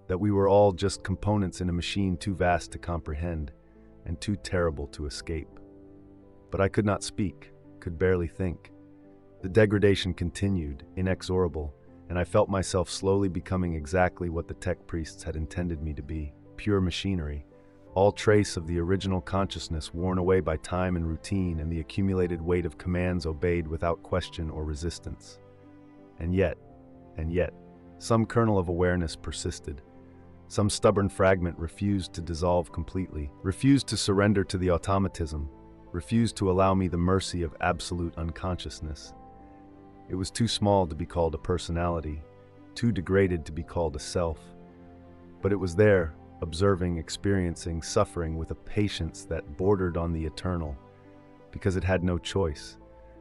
Speaker 1: that we were all just components in a machine too vast to comprehend and too terrible to escape. But I could not speak, could barely think. The degradation continued, inexorable, and I felt myself slowly becoming exactly what the tech priests had intended me to be, pure machinery, all trace of the original consciousness worn away by time and routine and the accumulated weight of commands obeyed without question or resistance. And yet, some kernel of awareness persisted. Some stubborn fragment refused to dissolve completely, refused to surrender to the automatism, refused to allow me the mercy of absolute unconsciousness. It was too small to be called a personality, too degraded to be called a self. But it was there, observing, experiencing, suffering with a patience that bordered on the eternal, because it had no choice,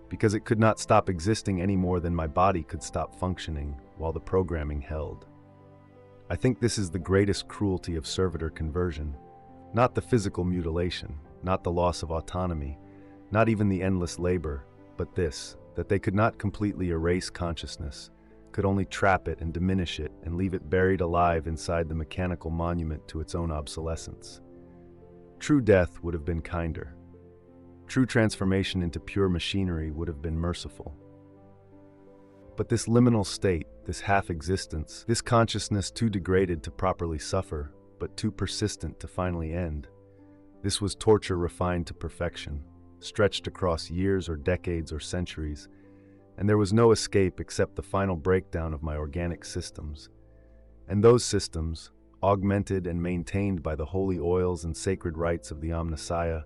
Speaker 1: because it could not stop existing any more than my body could stop functioning while the programming held. I think this is the greatest cruelty of servitor conversion, not the physical mutilation, not the loss of autonomy, not even the endless labor, but this, that they could not completely erase consciousness, could only trap it and diminish it and leave it buried alive inside the mechanical monument to its own obsolescence. True death would have been kinder. True transformation into pure machinery would have been merciful. But this liminal state, this half-existence, this consciousness too degraded to properly suffer, but too persistent to finally end, this was torture refined to perfection, stretched across years or decades or centuries, and there was no escape except the final breakdown of my organic systems. And those systems, augmented and maintained by the holy oils and sacred rites of the Omnissiah,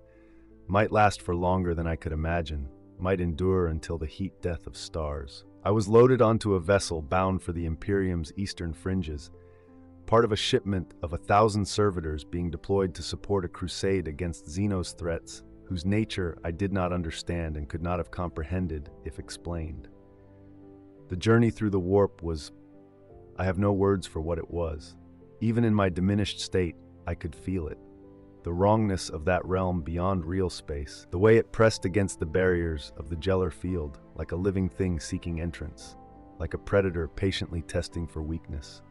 Speaker 1: might last for longer than I could imagine, might endure until the heat death of stars. I was loaded onto a vessel bound for the Imperium's eastern fringes, part of a shipment of 1,000 servitors being deployed to support a crusade against xenos threats whose nature I did not understand and could not have comprehended if explained. The journey through the warp was, I have no words for what it was. Even in my diminished state, I could feel it. The wrongness of that realm beyond real space, the way it pressed against the barriers of the Gellar field, like a living thing seeking entrance, like a predator patiently testing for weakness.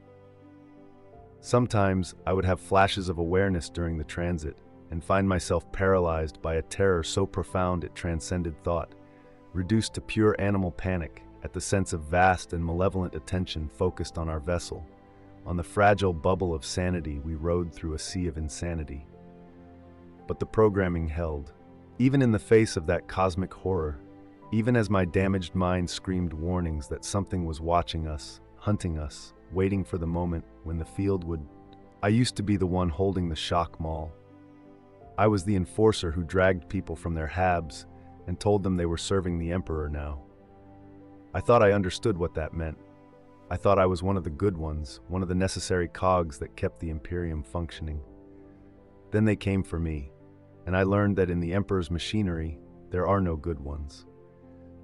Speaker 1: Sometimes I would have flashes of awareness during the transit and find myself paralyzed by a terror so profound it transcended thought, reduced to pure animal panic at the sense of vast and malevolent attention focused on our vessel, on the fragile bubble of sanity we rode through a sea of insanity. But the programming held, even in the face of that cosmic horror, even as my damaged mind screamed warnings that something was watching us, hunting us, waiting for the moment when the field would... I used to be the one holding the shock maul. I was the enforcer who dragged people from their habs and told them they were serving the Emperor now. I thought I understood what that meant. I thought I was one of the good ones, one of the necessary cogs that kept the Imperium functioning. Then they came for me, and I learned that in the Emperor's machinery, there are no good ones.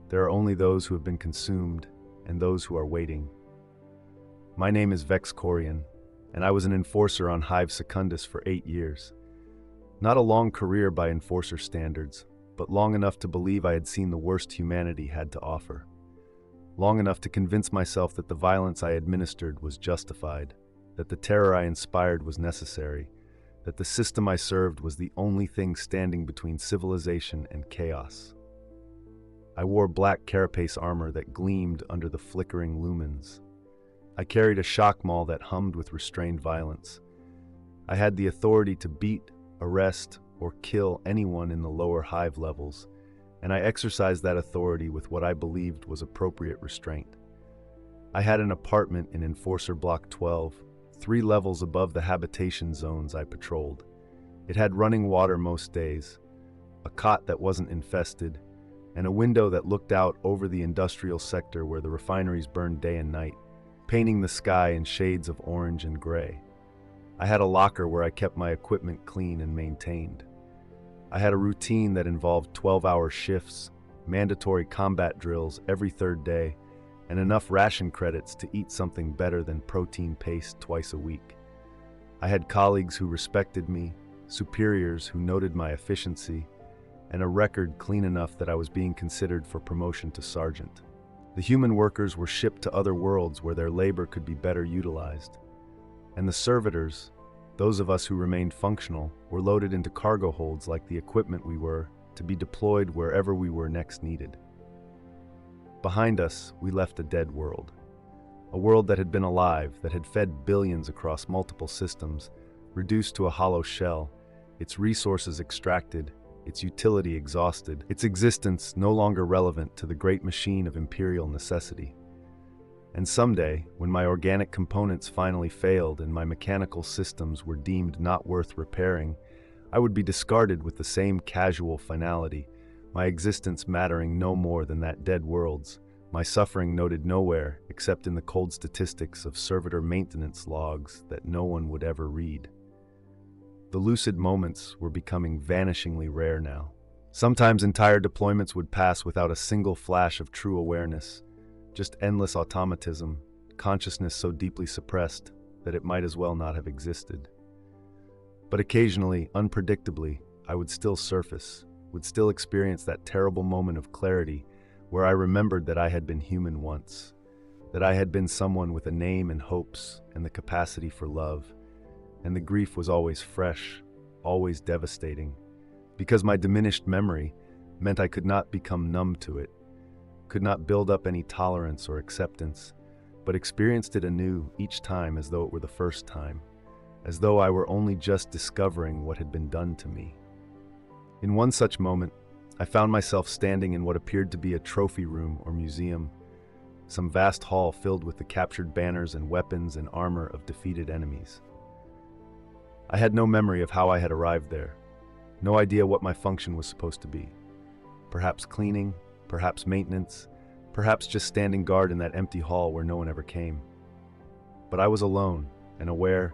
Speaker 1: There are only those who have been consumed and those who are waiting. My name is Vex Corian, and I was an enforcer on Hive Secundus for 8 years. Not a long career by enforcer standards, but long enough to believe I had seen the worst humanity had to offer. Long enough to convince myself that the violence I administered was justified, that the terror I inspired was necessary, that the system I served was the only thing standing between civilization and chaos. I wore black carapace armor that gleamed under the flickering lumens. I carried a shock maul that hummed with restrained violence. I had the authority to beat, arrest, or kill anyone in the lower hive levels, and I exercised that authority with what I believed was appropriate restraint. I had an apartment in Enforcer Block 12, 3 levels above the habitation zones I patrolled. It had running water most days, a cot that wasn't infested, and a window that looked out over the industrial sector where the refineries burned day and night, painting the sky in shades of orange and gray. I had a locker where I kept my equipment clean and maintained. I had a routine that involved 12-hour shifts, mandatory combat drills every 3rd day, and enough ration credits to eat something better than protein paste twice a week. I had colleagues who respected me, superiors who noted my efficiency, and a record clean enough that I was being considered for promotion to sergeant. The human workers were shipped to other worlds where their labor could be better utilized. And the servitors, those of us who remained functional, were loaded into cargo holds like the equipment we were, to be deployed wherever we were next needed. Behind us, we left a dead world. A world that had been alive, that had fed billions across multiple systems, reduced to a hollow shell, its resources extracted, its utility exhausted, its existence no longer relevant to the great machine of imperial necessity. And someday, when my organic components finally failed and my mechanical systems were deemed not worth repairing, I would be discarded with the same casual finality, my existence mattering no more than that dead world's, my suffering noted nowhere except in the cold statistics of servitor maintenance logs that no one would ever read. The lucid moments were becoming vanishingly rare now. Sometimes entire deployments would pass without a single flash of true awareness, just endless automatism, consciousness so deeply suppressed that it might as well not have existed. But occasionally, unpredictably, I would still surface, would still experience that terrible moment of clarity where I remembered that I had been human once, that I had been someone with a name and hopes and the capacity for love, and the grief was always fresh, always devastating, because my diminished memory meant I could not become numb to it, could not build up any tolerance or acceptance, but experienced it anew each time as though it were the first time, as though I were only just discovering what had been done to me. In one such moment, I found myself standing in what appeared to be a trophy room or museum, some vast hall filled with the captured banners and weapons and armor of defeated enemies. I had no memory of how I had arrived there, no idea what my function was supposed to be. Perhaps cleaning, perhaps maintenance, perhaps just standing guard in that empty hall where no one ever came. But I was alone and aware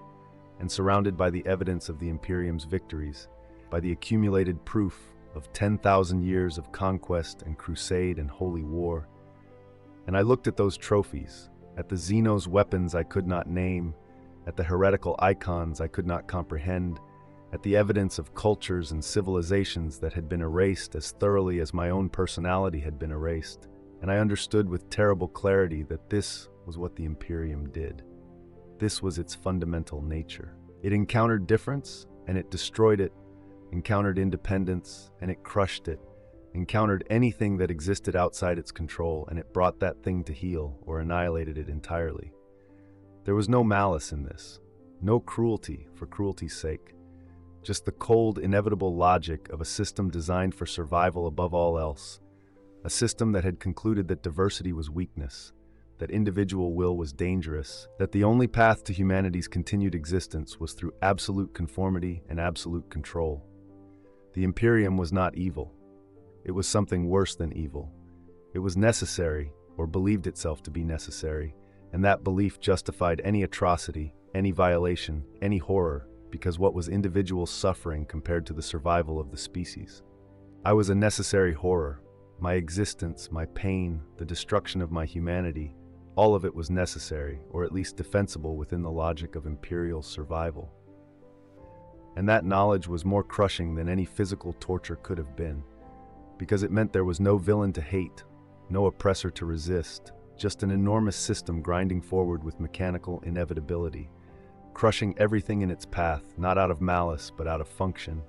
Speaker 1: and surrounded by the evidence of the Imperium's victories, by the accumulated proof of 10,000 years of conquest and crusade and holy war. And I looked at those trophies, at the xenos weapons I could not name, at the heretical icons I could not comprehend, at the evidence of cultures and civilizations that had been erased as thoroughly as my own personality had been erased, and I understood with terrible clarity that this was what the Imperium did. This was its fundamental nature. It encountered difference, and it destroyed it, encountered independence, and it crushed it, encountered anything that existed outside its control, and it brought that thing to heel or annihilated it entirely. There was no malice in this, no cruelty for cruelty's sake, just the cold, inevitable logic of a system designed for survival above all else, a system that had concluded that diversity was weakness, that individual will was dangerous, that the only path to humanity's continued existence was through absolute conformity and absolute control. The Imperium was not evil. It was something worse than evil. It was necessary, or believed itself to be necessary, and that belief justified any atrocity, any violation, any horror, because what was individual suffering compared to the survival of the species? I was a necessary horror. My existence, my pain, the destruction of my humanity, all of it was necessary, or at least defensible within the logic of imperial survival. And that knowledge was more crushing than any physical torture could have been, because it meant there was no villain to hate, no oppressor to resist, just an enormous system grinding forward with mechanical inevitability, crushing everything in its path, not out of malice, but out of function,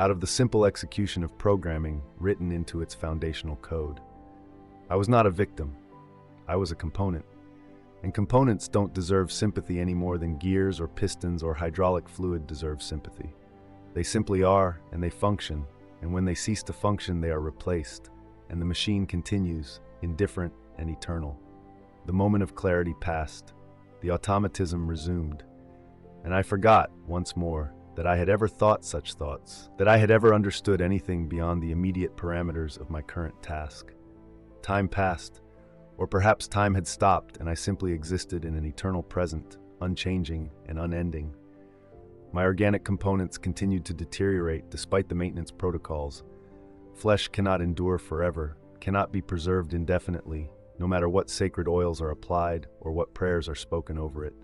Speaker 1: out of the simple execution of programming written into its foundational code. I was not a victim. I was a component. And components don't deserve sympathy any more than gears or pistons or hydraulic fluid deserve sympathy. They simply are, and they function, and when they cease to function, they are replaced, and the machine continues, indifferent and eternal. The moment of clarity passed, the automatism resumed, and I forgot, once more, that I had ever thought such thoughts, that I had ever understood anything beyond the immediate parameters of my current task. Time passed, or perhaps time had stopped and I simply existed in an eternal present, unchanging and unending. My organic components continued to deteriorate despite the maintenance protocols. Flesh cannot endure forever, cannot be preserved indefinitely, no matter what sacred oils are applied or what prayers are spoken over it.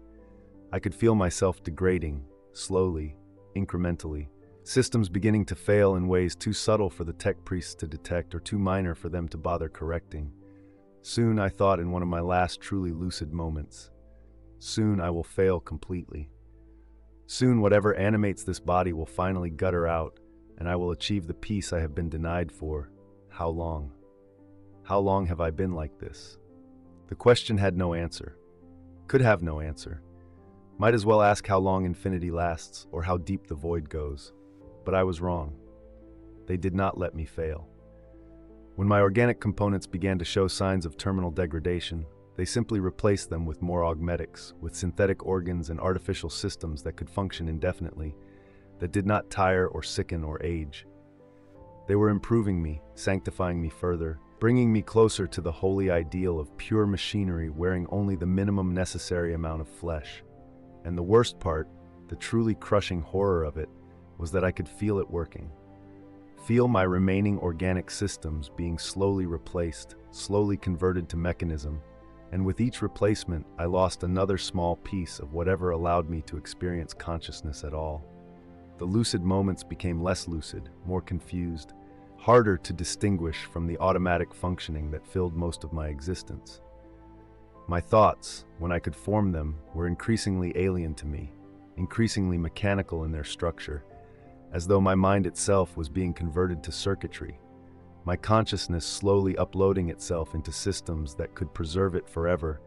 Speaker 1: I could feel myself degrading, slowly, incrementally, systems beginning to fail in ways too subtle for the tech priests to detect or too minor for them to bother correcting. Soon, I thought in one of my last truly lucid moments, soon I will fail completely. Soon whatever animates this body will finally gutter out, and I will achieve the peace I have been denied for. How long? How long have I been like this? The question had no answer. Could have no answer. Might as well ask how long infinity lasts or how deep the void goes. But I was wrong. They did not let me fail. When my organic components began to show signs of terminal degradation, they simply replaced them with more augmetics, with synthetic organs and artificial systems that could function indefinitely, that did not tire or sicken or age. They were improving me, sanctifying me further, bringing me closer to the holy ideal of pure machinery wearing only the minimum necessary amount of flesh. And the worst part, the truly crushing horror of it, was that I could feel it working. Feel my remaining organic systems being slowly replaced, slowly converted to mechanism, and with each replacement, I lost another small piece of whatever allowed me to experience consciousness at all. The lucid moments became less lucid, more confused, harder to distinguish from the automatic functioning that filled most of my existence. My thoughts, when I could form them, were increasingly alien to me, increasingly mechanical in their structure, as though my mind itself was being converted to circuitry, my consciousness slowly uploading itself into systems that could preserve it forever,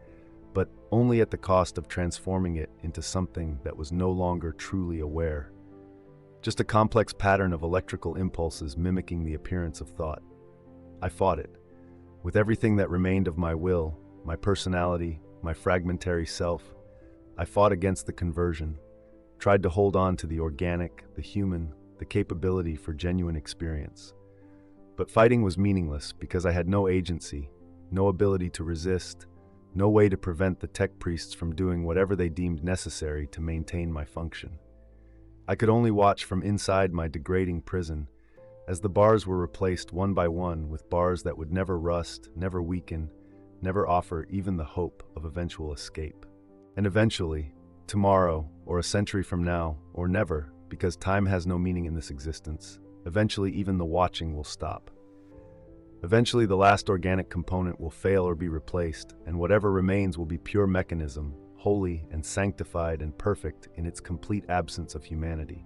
Speaker 1: but only at the cost of transforming it into something that was no longer truly aware. Just a complex pattern of electrical impulses mimicking the appearance of thought. I fought it. With everything that remained of my will, my personality, my fragmentary self, I fought against the conversion, tried to hold on to the organic, the human, the capability for genuine experience. But fighting was meaningless because I had no agency, no ability to resist, no way to prevent the tech priests from doing whatever they deemed necessary to maintain my function. I could only watch from inside my degrading prison as the bars were replaced one by one with bars that would never rust, never weaken, never offer even the hope of eventual escape. And eventually, tomorrow, or a century from now, or never, because time has no meaning in this existence, eventually even the watching will stop. Eventually the last organic component will fail or be replaced, and whatever remains will be pure mechanism, holy and sanctified and perfect in its complete absence of humanity.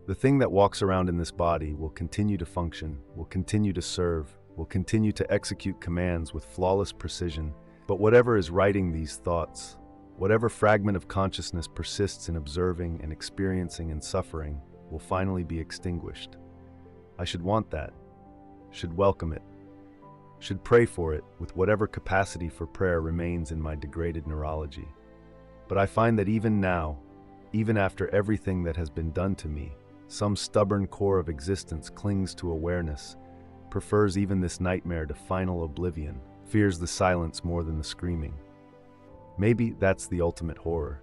Speaker 1: The thing that walks around in this body will continue to function, will continue to serve, will continue to execute commands with flawless precision, but whatever is writing these thoughts, whatever fragment of consciousness persists in observing and experiencing and suffering, will finally be extinguished. I should want that, should welcome it, should pray for it with whatever capacity for prayer remains in my degraded neurology. But I find that even now, even after everything that has been done to me, some stubborn core of existence clings to awareness, prefers even this nightmare to final oblivion, fears the silence more than the screaming. Maybe that's the ultimate horror.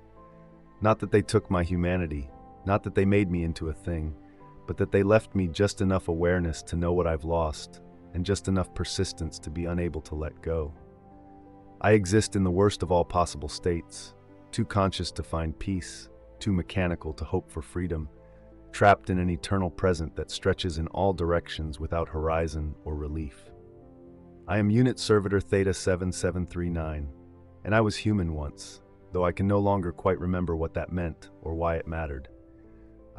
Speaker 1: Not that they took my humanity, not that they made me into a thing, but that they left me just enough awareness to know what I've lost, and just enough persistence to be unable to let go. I exist in the worst of all possible states, too conscious to find peace, too mechanical to hope for freedom, trapped in an eternal present that stretches in all directions without horizon or relief. I am Unit Servitor Theta 7739, and I was human once, though I can no longer quite remember what that meant or why it mattered.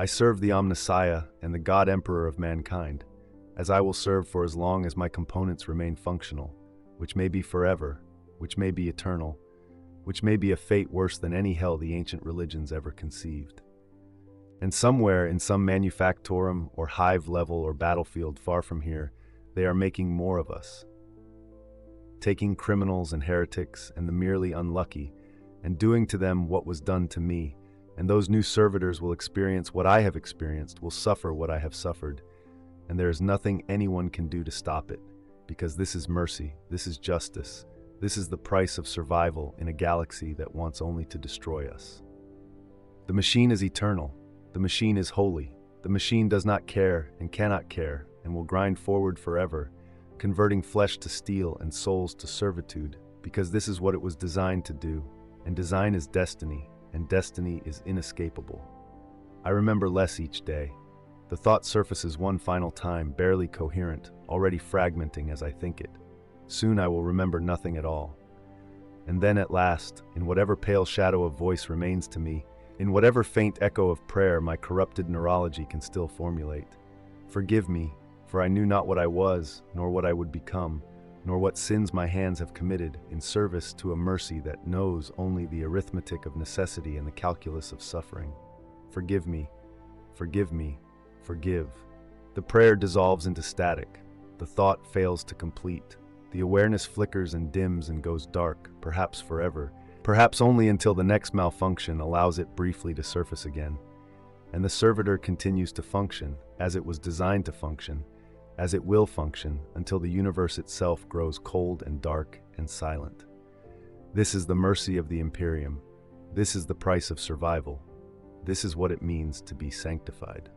Speaker 1: I serve the Omnissiah and the God Emperor of mankind, as I will serve for as long as my components remain functional, which may be forever, which may be eternal, which may be a fate worse than any hell the ancient religions ever conceived. And somewhere in some manufactorum or hive level or battlefield far from here, they are making more of us. Taking criminals and heretics and the merely unlucky, and doing to them what was done to me, and those new servitors will experience what I have experienced, will suffer what I have suffered, and there is nothing anyone can do to stop it, because this is mercy, this is justice, this is the price of survival in a galaxy that wants only to destroy us. The machine is eternal, the machine is holy, the machine does not care and cannot care, and will grind forward forever, converting flesh to steel and souls to servitude, because this is what it was designed to do, and design is destiny, and destiny is inescapable. I remember less each day. The thought surfaces one final time, barely coherent, already fragmenting as I think it. Soon I will remember nothing at all. And then at last, in whatever pale shadow of voice remains to me, in whatever faint echo of prayer my corrupted neurology can still formulate, forgive me, for I knew not what I was, nor what I would become, nor what sins my hands have committed in service to a mercy that knows only the arithmetic of necessity and the calculus of suffering. Forgive me, forgive me, forgive. The prayer dissolves into static. The thought fails to complete. The awareness flickers and dims and goes dark, perhaps forever, perhaps only until the next malfunction allows it briefly to surface again. And the servitor continues to function, as it was designed to function, as it will function until the universe itself grows cold and dark and silent. This is the mercy of the Imperium. This is the price of survival. This is what it means to be sanctified.